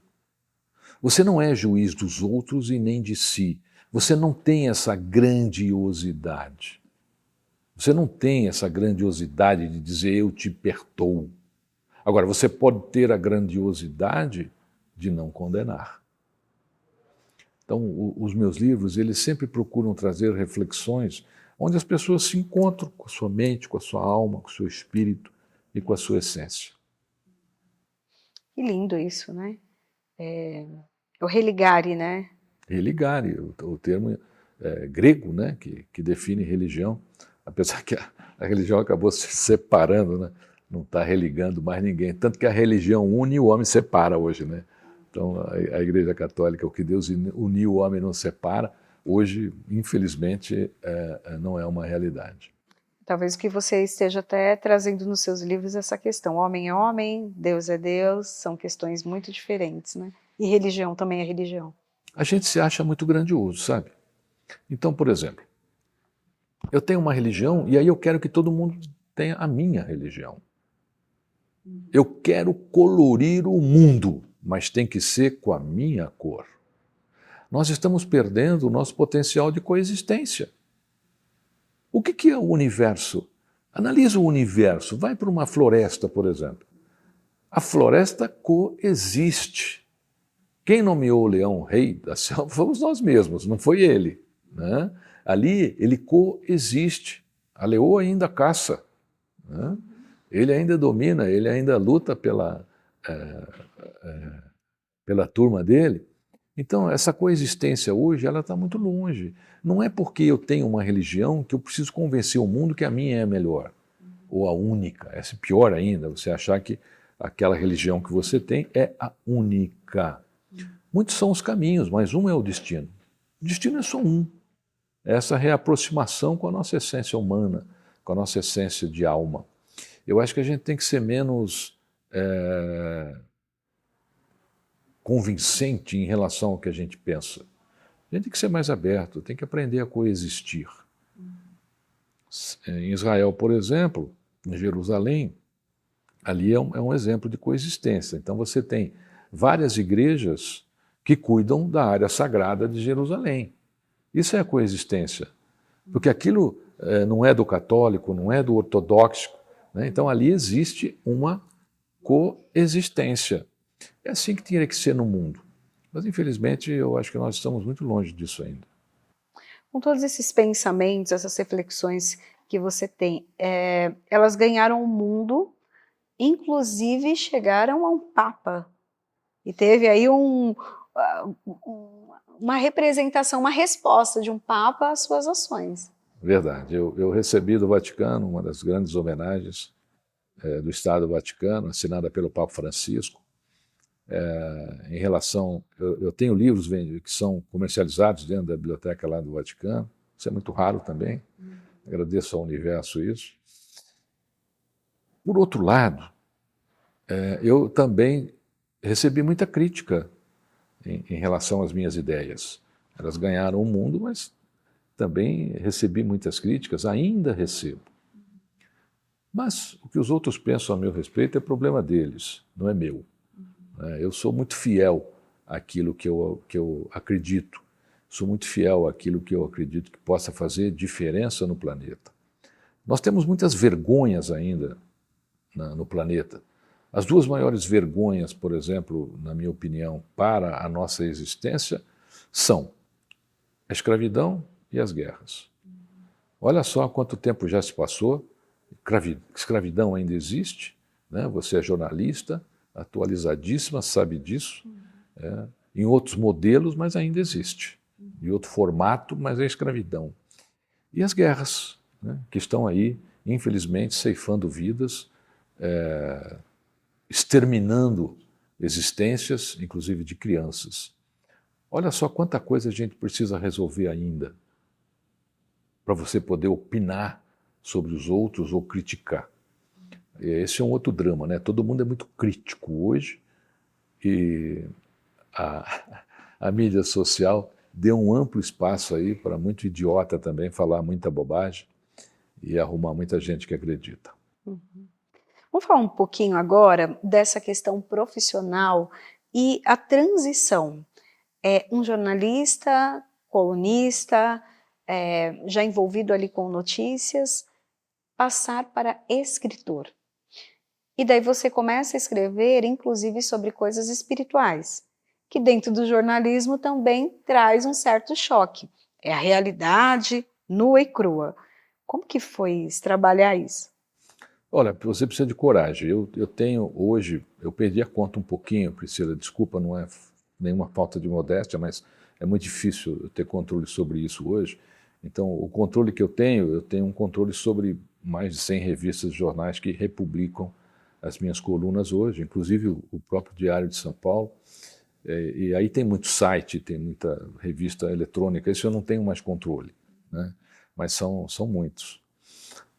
Você não é juiz dos outros e nem de si. Você não tem essa grandiosidade. Você não tem essa grandiosidade de dizer eu te perdoo. Agora, você pode ter a grandiosidade de não condenar. Então, os meus livros, eles sempre procuram trazer reflexões onde as pessoas se encontram com a sua mente, com a sua alma, com o seu espírito e com a sua essência. Que lindo isso, né? É o religare, né? Religare, o termo grego, né, que define religião, apesar que a religião acabou se separando, né? Não está religando mais ninguém, tanto que a religião une e o homem separa hoje, né? Então a Igreja Católica, o que Deus uniu, o homem não separa, hoje, infelizmente, não é uma realidade. Talvez o que você esteja até trazendo nos seus livros essa questão, homem é homem, Deus é Deus, são questões muito diferentes, né? E religião também é religião. A gente se acha muito grandioso, sabe? Então, por exemplo, eu tenho uma religião e aí eu quero que todo mundo tenha a minha religião. Eu quero colorir o mundo, mas tem que ser com a minha cor. Nós estamos perdendo o nosso potencial de coexistência. O que é o universo? Analisa o universo, vai para uma floresta, por exemplo. A floresta coexiste. Quem nomeou o leão rei da selva fomos nós mesmos, não foi ele, né? Ali ele coexiste. A leoa ainda caça, né? Ele ainda domina, ele ainda luta pela turma dele. Então, essa coexistência hoje, ela está muito longe. Não é porque eu tenho uma religião que eu preciso convencer o mundo que a minha é a melhor, ou a única. É pior ainda, você achar que aquela religião que você tem é a única. Muitos são os caminhos, mas um é o destino. O destino é só um. É essa reaproximação com a nossa essência humana, com a nossa essência de alma. Eu acho que a gente tem que ser menos convincente em relação ao que a gente pensa. A gente tem que ser mais aberto, tem que aprender a coexistir. Em Israel, por exemplo, em Jerusalém, ali é um exemplo de coexistência. Então você tem várias igrejas que cuidam da área sagrada de Jerusalém. Isso é a coexistência. Porque aquilo não é do católico, não é do ortodoxo, né? Então ali existe uma coexistência. É assim que tinha que ser no mundo. Mas infelizmente eu acho que nós estamos muito longe disso ainda. Com todos esses pensamentos, essas reflexões que você tem, elas ganharam o mundo, inclusive chegaram a um Papa. E teve aí uma representação, uma resposta de um Papa às suas ações. Verdade. Eu recebi do Vaticano uma das grandes homenagens do Estado do Vaticano, assinada pelo Papa Francisco. Em relação... Eu tenho livros que são comercializados dentro da biblioteca lá do Vaticano. Isso é muito raro também. Agradeço ao universo isso. Por outro lado, eu também recebi muita crítica em relação às minhas ideias. Elas ganharam o mundo, mas também recebi muitas críticas, ainda recebo. Mas o que os outros pensam a meu respeito é problema deles, não é meu. Eu sou muito fiel àquilo que eu acredito. Sou muito fiel àquilo que eu acredito que possa fazer diferença no planeta. Nós temos muitas vergonhas ainda no planeta. As duas maiores vergonhas, por exemplo, na minha opinião, para a nossa existência, são a escravidão e as guerras. Olha só quanto tempo já se passou, escravidão ainda existe, né? Você é jornalista, atualizadíssima, sabe disso, em outros modelos, mas ainda existe, em outro formato, mas é escravidão. E as guerras, né? Que estão aí, infelizmente, ceifando vidas, exterminando existências, inclusive de crianças. Olha só quanta coisa a gente precisa resolver ainda para você poder opinar sobre os outros ou criticar. Esse é um outro drama, né? Todo mundo é muito crítico hoje e a mídia social deu um amplo espaço aí para muito idiota também falar muita bobagem e arrumar muita gente que acredita. Vamos falar um pouquinho agora dessa questão profissional e a transição. Um jornalista, colunista, já envolvido ali com notícias, passar para escritor. E daí você começa a escrever, inclusive, sobre coisas espirituais, que dentro do jornalismo também traz um certo choque. É a realidade nua e crua. Como que foi trabalhar isso? Olha, você precisa de coragem. Eu tenho hoje, eu perdi a conta um pouquinho, Priscila, desculpa, não é nenhuma falta de modéstia, mas é muito difícil eu ter controle sobre isso hoje. Então, o controle que eu tenho um controle sobre mais de 100 revistas e jornais que republicam as minhas colunas hoje, inclusive o próprio Diário de São Paulo. E aí tem muito site, tem muita revista eletrônica, isso eu não tenho mais controle, né? Mas são muitos.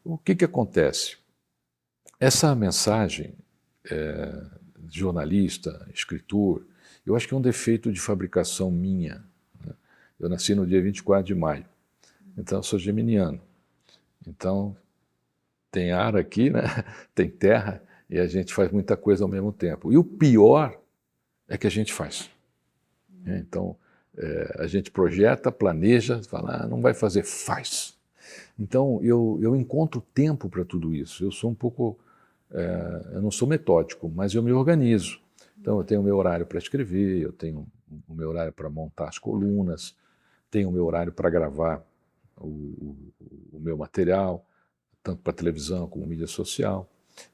O que acontece? Essa mensagem de jornalista, escritor, eu acho que é um defeito de fabricação minha, né? Eu nasci no dia 24 de maio, então eu sou geminiano. Então tem ar aqui, né? Tem terra, e a gente faz muita coisa ao mesmo tempo. E o pior é que a gente faz. Então, a gente projeta, planeja, fala, não vai fazer, faz. Então, eu encontro tempo para tudo isso. Eu sou um pouco, eu não sou metódico, mas eu me organizo. Então, eu tenho o meu horário para escrever, eu tenho o meu horário para montar as colunas, tenho o meu horário para gravar o meu material, tanto para televisão como mídia social.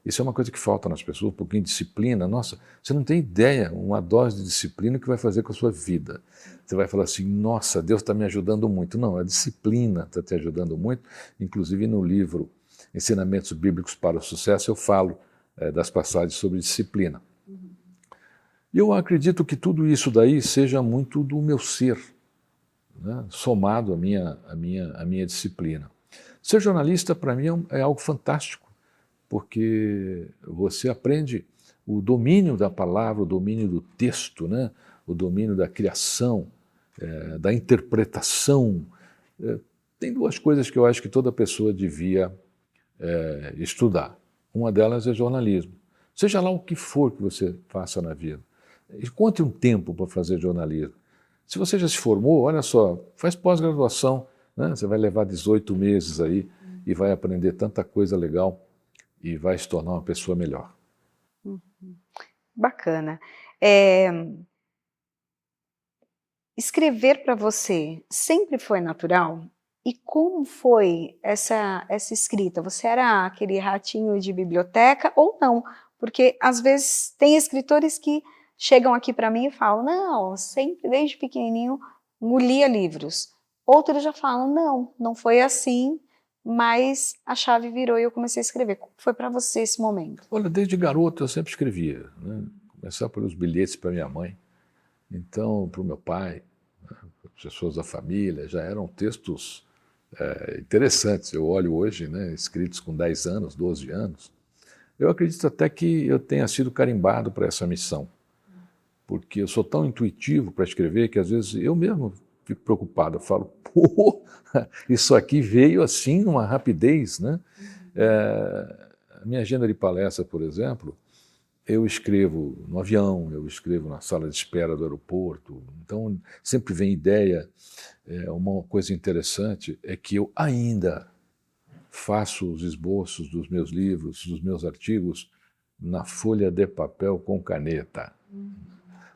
Isso é uma coisa que falta nas pessoas, um pouquinho de disciplina. Nossa, você não tem ideia, uma dose de disciplina que vai fazer com a sua vida. Você vai falar assim, nossa, Deus está me ajudando muito. Não, a disciplina está te ajudando muito. Inclusive no livro Ensinamentos Bíblicos para o Sucesso, eu falo das passagens sobre disciplina. E eu acredito que tudo isso daí seja muito do meu ser, né, somado à minha disciplina. Ser jornalista, para mim, é algo fantástico, porque você aprende o domínio da palavra, o domínio do texto, né? O domínio da criação, da interpretação. Tem duas coisas que eu acho que toda pessoa devia estudar. Uma delas é jornalismo. Seja lá o que for que você faça na vida, encontre um tempo para fazer jornalismo. Se você já se formou, olha só, faz pós-graduação, né? Você vai levar 18 meses aí e vai aprender tanta coisa legal e vai se tornar uma pessoa melhor. Bacana. Escrever para você sempre foi natural? E como foi essa escrita? Você era aquele ratinho de biblioteca ou não? Porque às vezes tem escritores que chegam aqui para mim e falam, não, sempre desde pequenininho lia livros. Outros já falam, não foi assim, mas a chave virou e eu comecei a escrever. Como foi para você esse momento? Olha, desde garoto eu sempre escrevia, né? Começar pelos bilhetes para minha mãe, então para o meu pai, né? As pessoas da família, já eram textos interessantes. Eu olho hoje, né, escritos com 10 anos, 12 anos. Eu acredito até que eu tenha sido carimbado para essa missão, porque eu sou tão intuitivo para escrever que às vezes eu mesmo fico preocupado. Eu falo, pô, isso aqui veio assim numa rapidez, né? A minha agenda de palestra, por exemplo, eu escrevo no avião, eu escrevo na sala de espera do aeroporto, então sempre vem ideia. Uma coisa interessante é que eu ainda faço os esboços dos meus livros, dos meus artigos, na folha de papel com caneta.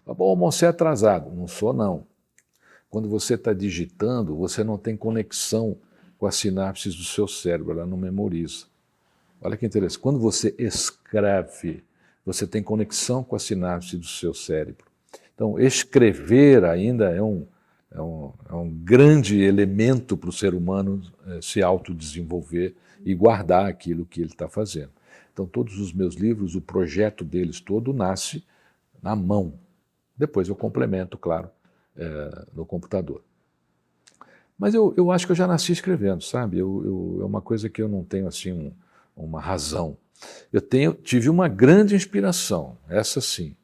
Bom, você é atrasado. Não sou, não. Quando você está digitando, você não tem conexão com as sinapses do seu cérebro, ela não memoriza. Olha que interessante. Quando você escreve, você tem conexão com a sinapse do seu cérebro. Então, escrever ainda é um grande elemento para o ser humano se autodesenvolver e guardar aquilo que ele está fazendo. Então, todos os meus livros, o projeto deles todo nasce na mão. Depois eu complemento, claro, no computador. Mas eu acho que eu já nasci escrevendo, sabe? É uma coisa que eu não tenho assim uma razão. Tive uma grande inspiração, essa sim,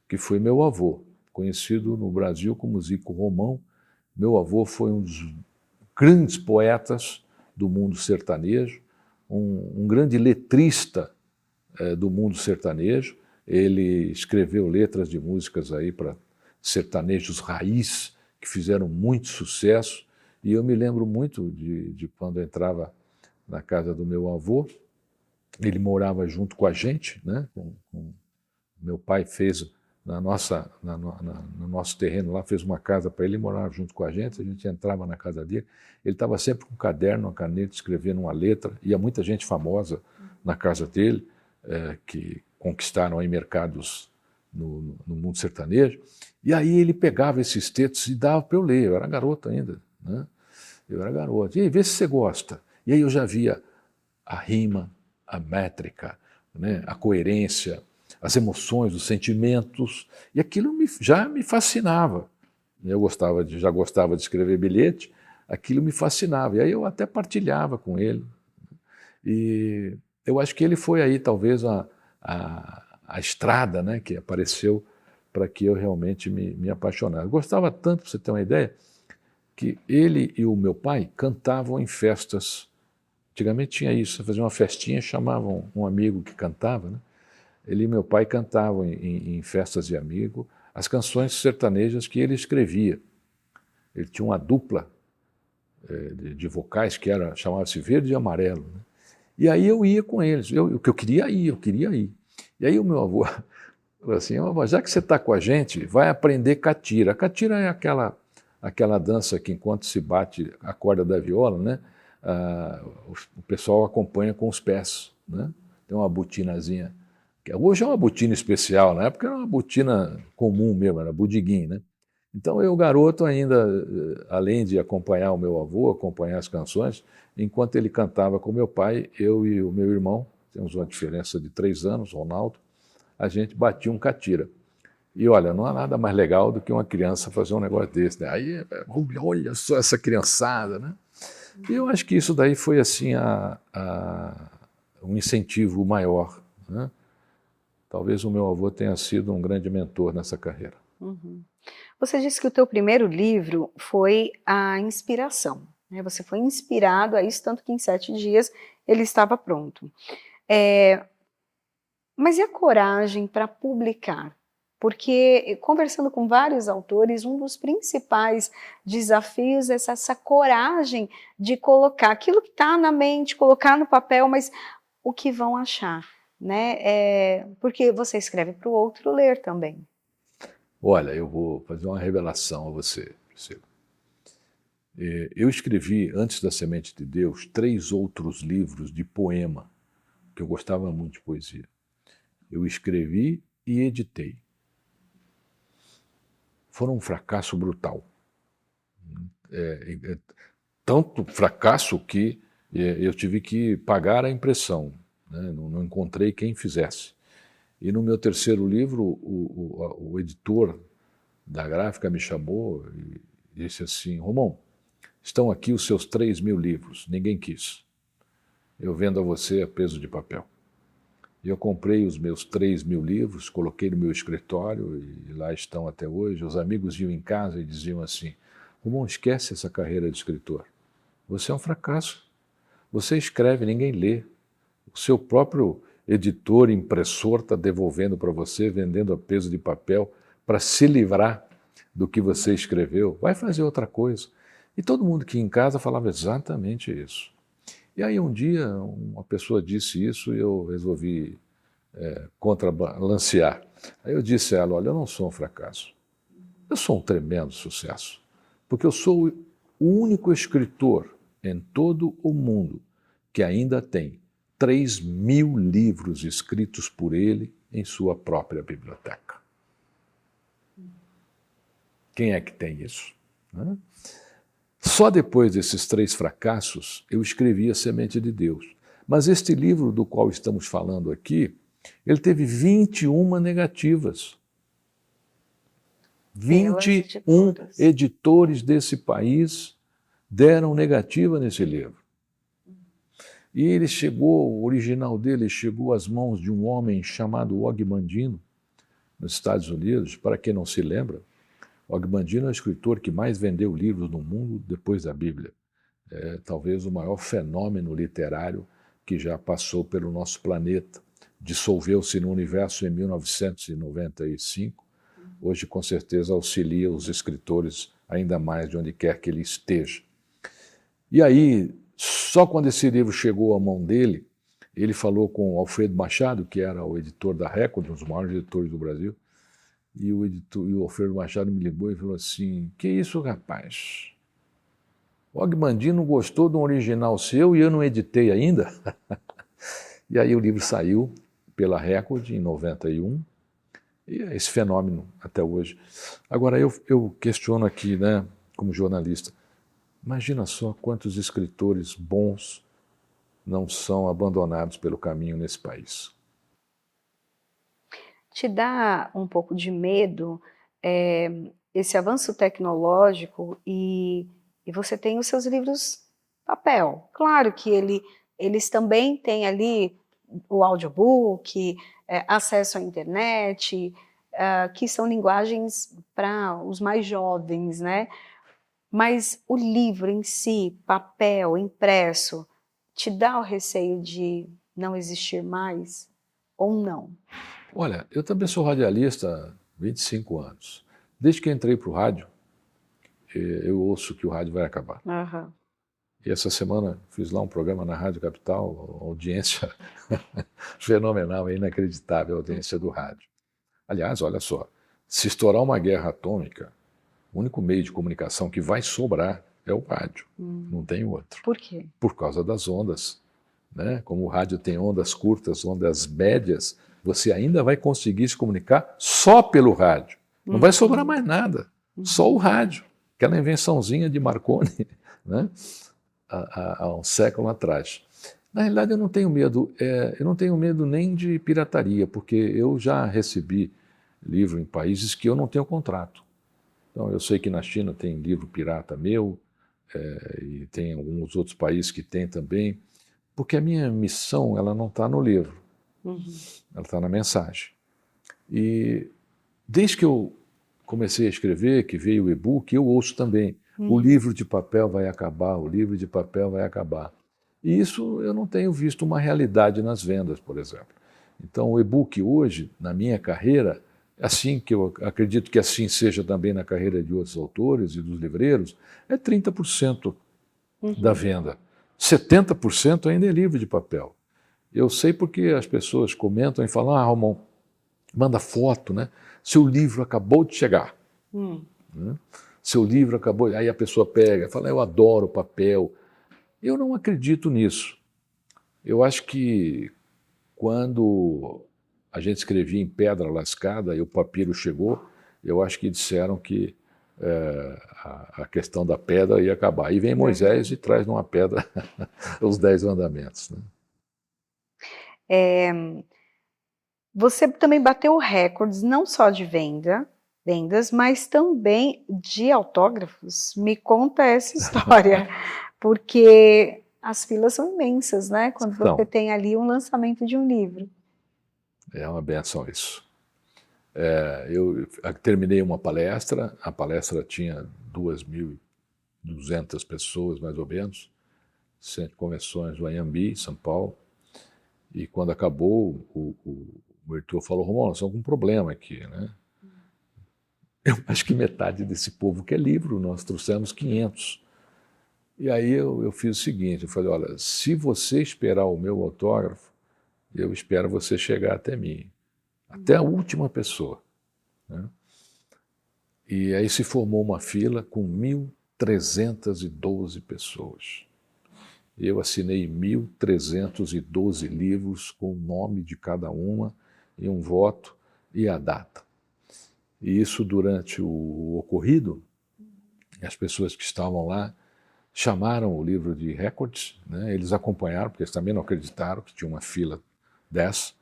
que foi meu avô, conhecido no Brasil como Zico Romão. Meu avô foi um dos grandes poetas do mundo sertanejo, um grande letrista do mundo sertanejo. Ele escreveu letras de músicas aí para sertanejos raiz, que fizeram muito sucesso. E eu me lembro muito de quando eu entrava na casa do meu avô. Ele morava junto com a gente, né? Meu pai fez no nosso terreno lá, fez uma casa para ele, morava junto com a gente entrava na casa dele, ele estava sempre com um caderno, uma caneta, escrevendo uma letra. Ia muita gente famosa na casa dele, que conquistaram aí mercados no mundo sertanejo. E aí ele pegava esses textos e dava para eu ler. Eu era garoto ainda, né? Eu era garoto. E aí, vê se você gosta. E aí eu já via a rima, a métrica, né? A coerência, as emoções, os sentimentos. E aquilo já me fascinava. Eu já gostava de escrever bilhete, aquilo me fascinava. E aí eu até partilhava com ele. E eu acho que ele foi aí talvez a estrada, né, que apareceu para que eu realmente me apaixonasse. Eu gostava tanto, para você ter uma ideia, que ele e o meu pai cantavam em festas. Antigamente tinha isso, você fazia uma festinha, chamavam um amigo que cantava, né? Ele e meu pai cantavam em festas de amigo as canções sertanejas que ele escrevia. Ele tinha uma dupla de vocais que chamava-se Verde e Amarelo, né? E aí eu ia com eles, eu queria ir. E aí o meu avô falou assim: já que você está com a gente, vai aprender catira. A catira é aquela dança que enquanto se bate a corda da viola, né, o pessoal acompanha com os pés, né? Tem uma botinazinha. Hoje é uma botina especial, na época era uma botina comum mesmo, era budiguim, né? Então eu, garoto ainda, além de acompanhar o meu avô, acompanhar as canções, enquanto ele cantava com meu pai, eu e o meu irmão, temos uma diferença de 3 anos, Ronaldo, a gente batia um catira. E olha, não há nada mais legal do que uma criança fazer um negócio desse, né? Aí, olha só essa criançada, né? E eu acho que isso daí foi assim um incentivo maior, né? Talvez o meu avô tenha sido um grande mentor nessa carreira. Uhum. Você disse que o teu primeiro livro foi a inspiração, né? Você foi inspirado a isso, tanto que em 7 dias ele estava pronto. Mas e a coragem para publicar? Porque, conversando com vários autores, um dos principais desafios é essa coragem de colocar aquilo que está na mente, colocar no papel, mas o que vão achar, né? Porque você escreve para o outro ler também. Olha, eu vou fazer uma revelação a você, Priscila. Eu escrevi, antes da Semente de Deus, 3 outros livros de poema, que eu gostava muito de poesia. Eu escrevi e editei. Foram um fracasso brutal. Tanto fracasso que eu tive que pagar a impressão, né? Não encontrei quem fizesse. E no meu 3º livro, o editor da gráfica me chamou e disse assim: Romão, estão aqui os seus 3.000 livros, ninguém quis. Eu vendo a você a peso de papel. E eu comprei os meus 3.000 livros, coloquei no meu escritório e lá estão até hoje. Os amigos iam em casa e diziam assim: Romão, esquece essa carreira de escritor. Você é um fracasso. Você escreve, ninguém lê. O seu próprio editor, impressor está devolvendo para você, vendendo a peso de papel para se livrar do que você escreveu. Vai fazer outra coisa. E todo mundo que ia em casa falava exatamente isso. E aí um dia uma pessoa disse isso e eu resolvi contrabalancear. Aí eu disse a ela, olha, eu não sou um fracasso, eu sou um tremendo sucesso, porque eu sou o único escritor em todo o mundo que ainda tem 3.000 livros escritos por ele em sua própria biblioteca. Quem é que tem isso? Só depois desses 3 fracassos eu escrevi A Semente de Deus. Mas este livro do qual estamos falando aqui, ele teve 21 negativas. 21 editores desse país deram negativa nesse livro. E ele chegou, o original dele chegou às mãos de um homem chamado Og Mandino, nos Estados Unidos. Para quem não se lembra, Og Mandino é o escritor que mais vendeu livros no mundo depois da Bíblia. É talvez o maior fenômeno literário que já passou pelo nosso planeta. Dissolveu-se no universo em 1995. Hoje, com certeza, auxilia os escritores ainda mais de onde quer que ele esteja. E aí, só quando esse livro chegou à mão dele, ele falou com o Alfredo Machado, que era o editor da Record, um dos maiores editores do Brasil, e o Alfredo Machado me ligou e falou assim, que isso, rapaz? O Og Mandino gostou de um original seu e eu não editei ainda? E aí o livro saiu pela Record em 91, e é esse fenômeno até hoje. Agora, eu questiono aqui, né, como jornalista, imagina só quantos escritores bons não são abandonados pelo caminho nesse país. Te dá um pouco de medo esse avanço tecnológico e você tem os seus livros papel. Claro que eles também têm ali o audiobook, acesso à internet, que são linguagens para os mais jovens, né? Mas o livro em si, papel, impresso, te dá o receio de não existir mais ou não? Olha, eu também sou radialista há 25 anos. Desde que entrei para o rádio, eu ouço que o rádio vai acabar. Uhum. E essa semana fiz lá um programa na Rádio Capital, audiência fenomenal, inacreditável a audiência do rádio. Aliás, olha só, se estourar uma guerra atômica, o único meio de comunicação que vai sobrar é o rádio, não tem outro. Por quê? Por causa das ondas, né? Como o rádio tem ondas curtas, ondas médias, você ainda vai conseguir se comunicar só pelo rádio. Não vai sobrar mais nada, só o rádio. Aquela invençãozinha de Marconi, né? Há um século atrás. Na realidade, eu não tenho medo. Eu não tenho medo nem de pirataria, porque eu já recebi livro em países que eu não tenho contrato. Então, eu sei que na China tem livro pirata meu, e tem alguns outros países que tem também, porque a minha missão ela não está no livro, ela está na mensagem. E desde que eu comecei a escrever, que veio o e-book, eu ouço também, o livro de papel vai acabar, o livro de papel vai acabar. E isso eu não tenho visto uma realidade nas vendas, por exemplo. Então, o e-book hoje, na minha carreira, assim que eu acredito que assim seja também na carreira de outros autores e dos livreiros, é 30% da venda. 70% ainda é livro de papel. Eu sei porque as pessoas comentam e falam, Ramon, manda foto, né? Seu livro acabou de chegar. Né? Seu livro acabou... Aí a pessoa pega e fala, eu adoro papel. Eu não acredito nisso. Eu acho que quando a gente escrevia em pedra lascada e o papiro chegou, eu acho que disseram que a questão da pedra ia acabar. Aí vem Moisés e traz numa pedra os 10 mandamentos. Né? Você também bateu recordes, não só de vendas, mas também de autógrafos. Me conta essa história, porque as filas são imensas, né? Quando você tem ali um lançamento de um livro. É uma benção isso. Eu terminei uma palestra, a palestra tinha 2.200 pessoas, mais ou menos, Centro de Convenções do Anhembi, São Paulo, e quando acabou, o Heitor falou, Romão, nós estamos com um problema aqui, né? Eu acho que metade desse povo quer livro, nós trouxemos 500. E aí eu fiz o seguinte, eu falei, olha, se você esperar o meu autógrafo, eu espero você chegar até mim, até a última pessoa, né? E aí se formou uma fila com 1.312 pessoas. Eu assinei 1.312 livros com o nome de cada uma e um voto e a data. E isso durante o ocorrido, as pessoas que estavam lá chamaram o livro de recordes, né? Eles acompanharam, porque eles também não acreditaram que tinha uma fila dessa.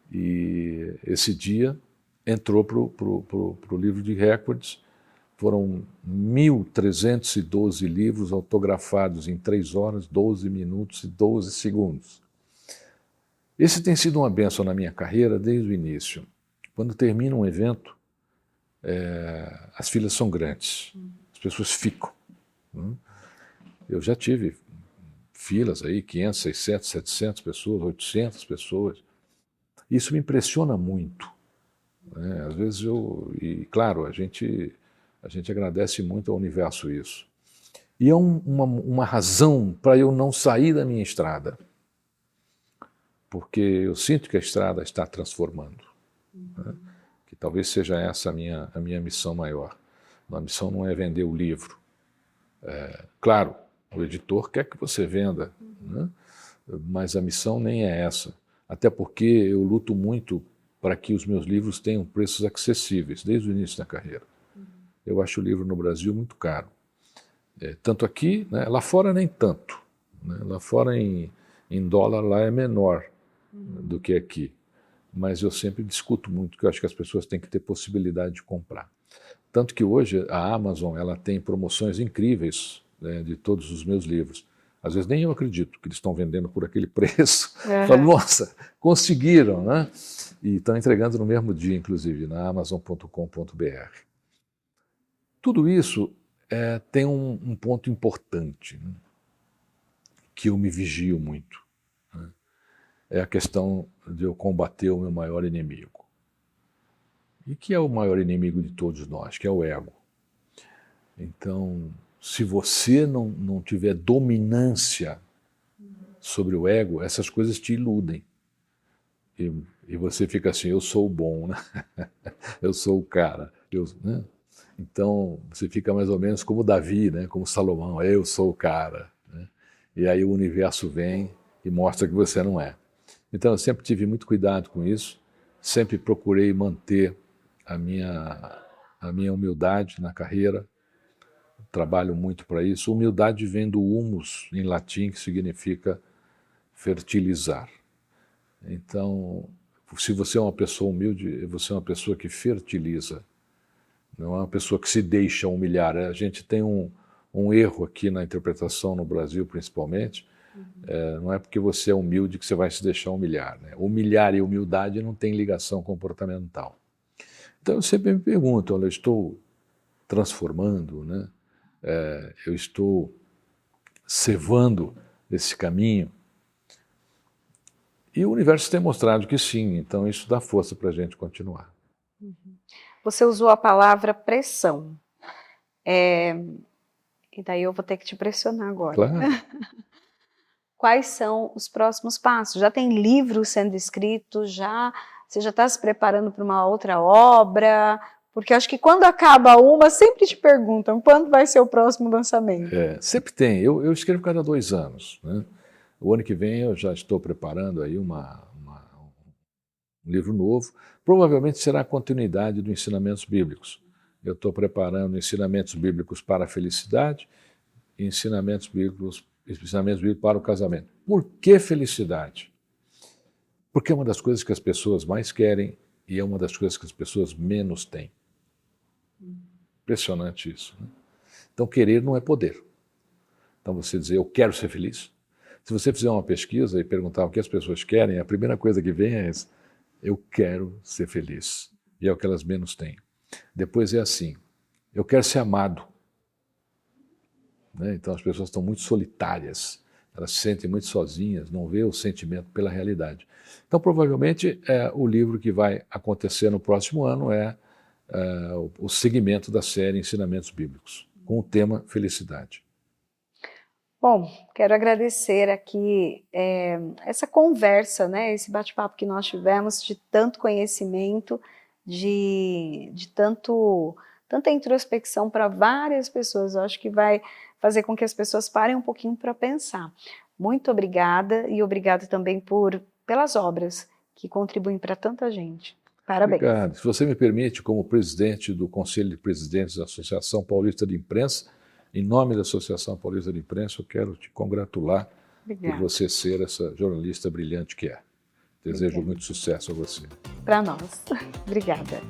E esse dia entrou para o livro de recordes. Foram 1.312 livros autografados em 3 horas, 12 minutos e 12 segundos. Esse tem sido uma bênção na minha carreira desde o início. Quando termina um evento, as filas são grandes, as pessoas ficam. Eu já tive filas aí, 500, 600, 700 pessoas, 800 pessoas. Isso me impressiona muito, né? Às vezes e claro, a gente agradece muito ao universo isso. E é uma razão para eu não sair da minha estrada, porque eu sinto que a estrada está transformando, né? Que talvez seja essa a minha missão maior. A missão não é vender o livro. Claro, o editor quer que você venda, né? Mas a missão nem é essa. Até porque eu luto muito para que os meus livros tenham preços acessíveis, desde o início da carreira. Eu acho o livro no Brasil muito caro. Tanto aqui, né, lá fora nem tanto, né? Lá fora em dólar lá é menor do que aqui. Mas eu sempre discuto muito, porque eu acho que as pessoas têm que ter possibilidade de comprar. Tanto que hoje a Amazon ela tem promoções incríveis, né, de todos os meus livros. Às vezes nem eu acredito que eles estão vendendo por aquele preço. Falo, nossa, conseguiram, né? E estão entregando no mesmo dia, inclusive, na Amazon.com.br. Tudo isso tem um ponto importante, né, que eu me vigio muito, né? É a questão de eu combater o meu maior inimigo. E que é o maior inimigo de todos nós, que é o ego. Então, se você não tiver dominância sobre o ego, essas coisas te iludem. E você fica assim, eu sou o bom, né? Eu sou o cara. Né? Então, você fica mais ou menos como Davi, né? Como Salomão, eu sou o cara, né? E aí o universo vem e mostra que você não é. Então, eu sempre tive muito cuidado com isso, sempre procurei manter a minha humildade na carreira, trabalho muito para isso. Humildade vem do humus, em latim, que significa fertilizar. Então, se você é uma pessoa humilde, você é uma pessoa que fertiliza, não é uma pessoa que se deixa humilhar. A gente tem um erro aqui na interpretação no Brasil, principalmente. Não é porque você é humilde que você vai se deixar humilhar, né? Humilhar e humildade não tem ligação comportamental. Então eu sempre me pergunto, olha, eu estou transformando, né? Eu estou cevando esse caminho. E o universo tem mostrado que sim, então isso dá força para a gente continuar. Você usou a palavra pressão. E daí eu vou ter que te pressionar agora. Claro. Quais são os próximos passos? Já tem livro sendo escrito? Você já está se preparando para uma outra obra? Porque acho que quando acaba uma, sempre te perguntam quando vai ser o próximo lançamento. Sempre tem. Eu escrevo cada 2 anos, né? O ano que vem eu já estou preparando aí um livro novo. Provavelmente será a continuidade do Ensinamentos Bíblicos. Eu estou preparando Ensinamentos Bíblicos para a Felicidade e Ensinamentos Bíblicos para o casamento. Por que felicidade? Porque é uma das coisas que as pessoas mais querem e é uma das coisas que as pessoas menos têm. Impressionante isso, né? Então, querer não é poder. Então, você dizer, eu quero ser feliz. Se você fizer uma pesquisa e perguntar o que as pessoas querem, a primeira coisa que vem é essa, eu quero ser feliz. E é o que elas menos têm. Depois é assim, eu quero ser amado. Né? Então, as pessoas estão muito solitárias, elas se sentem muito sozinhas, não vê o sentimento pela realidade. Então, provavelmente, o livro que vai acontecer no próximo ano é o segmento da série Ensinamentos Bíblicos, com o tema felicidade. Bom, quero agradecer aqui essa conversa, né, esse bate-papo que nós tivemos de tanto conhecimento, de tanta introspecção para várias pessoas. Eu acho que vai fazer com que as pessoas parem um pouquinho para pensar. Muito obrigada e obrigada também pelas obras que contribuem para tanta gente. Parabéns. Obrigado. Se você me permite, como presidente do Conselho de Presidentes da Associação Paulista de Imprensa, em nome da Associação Paulista de Imprensa, eu quero te congratular por você ser essa jornalista brilhante que é. Desejo muito sucesso a você. Para nós. Obrigada.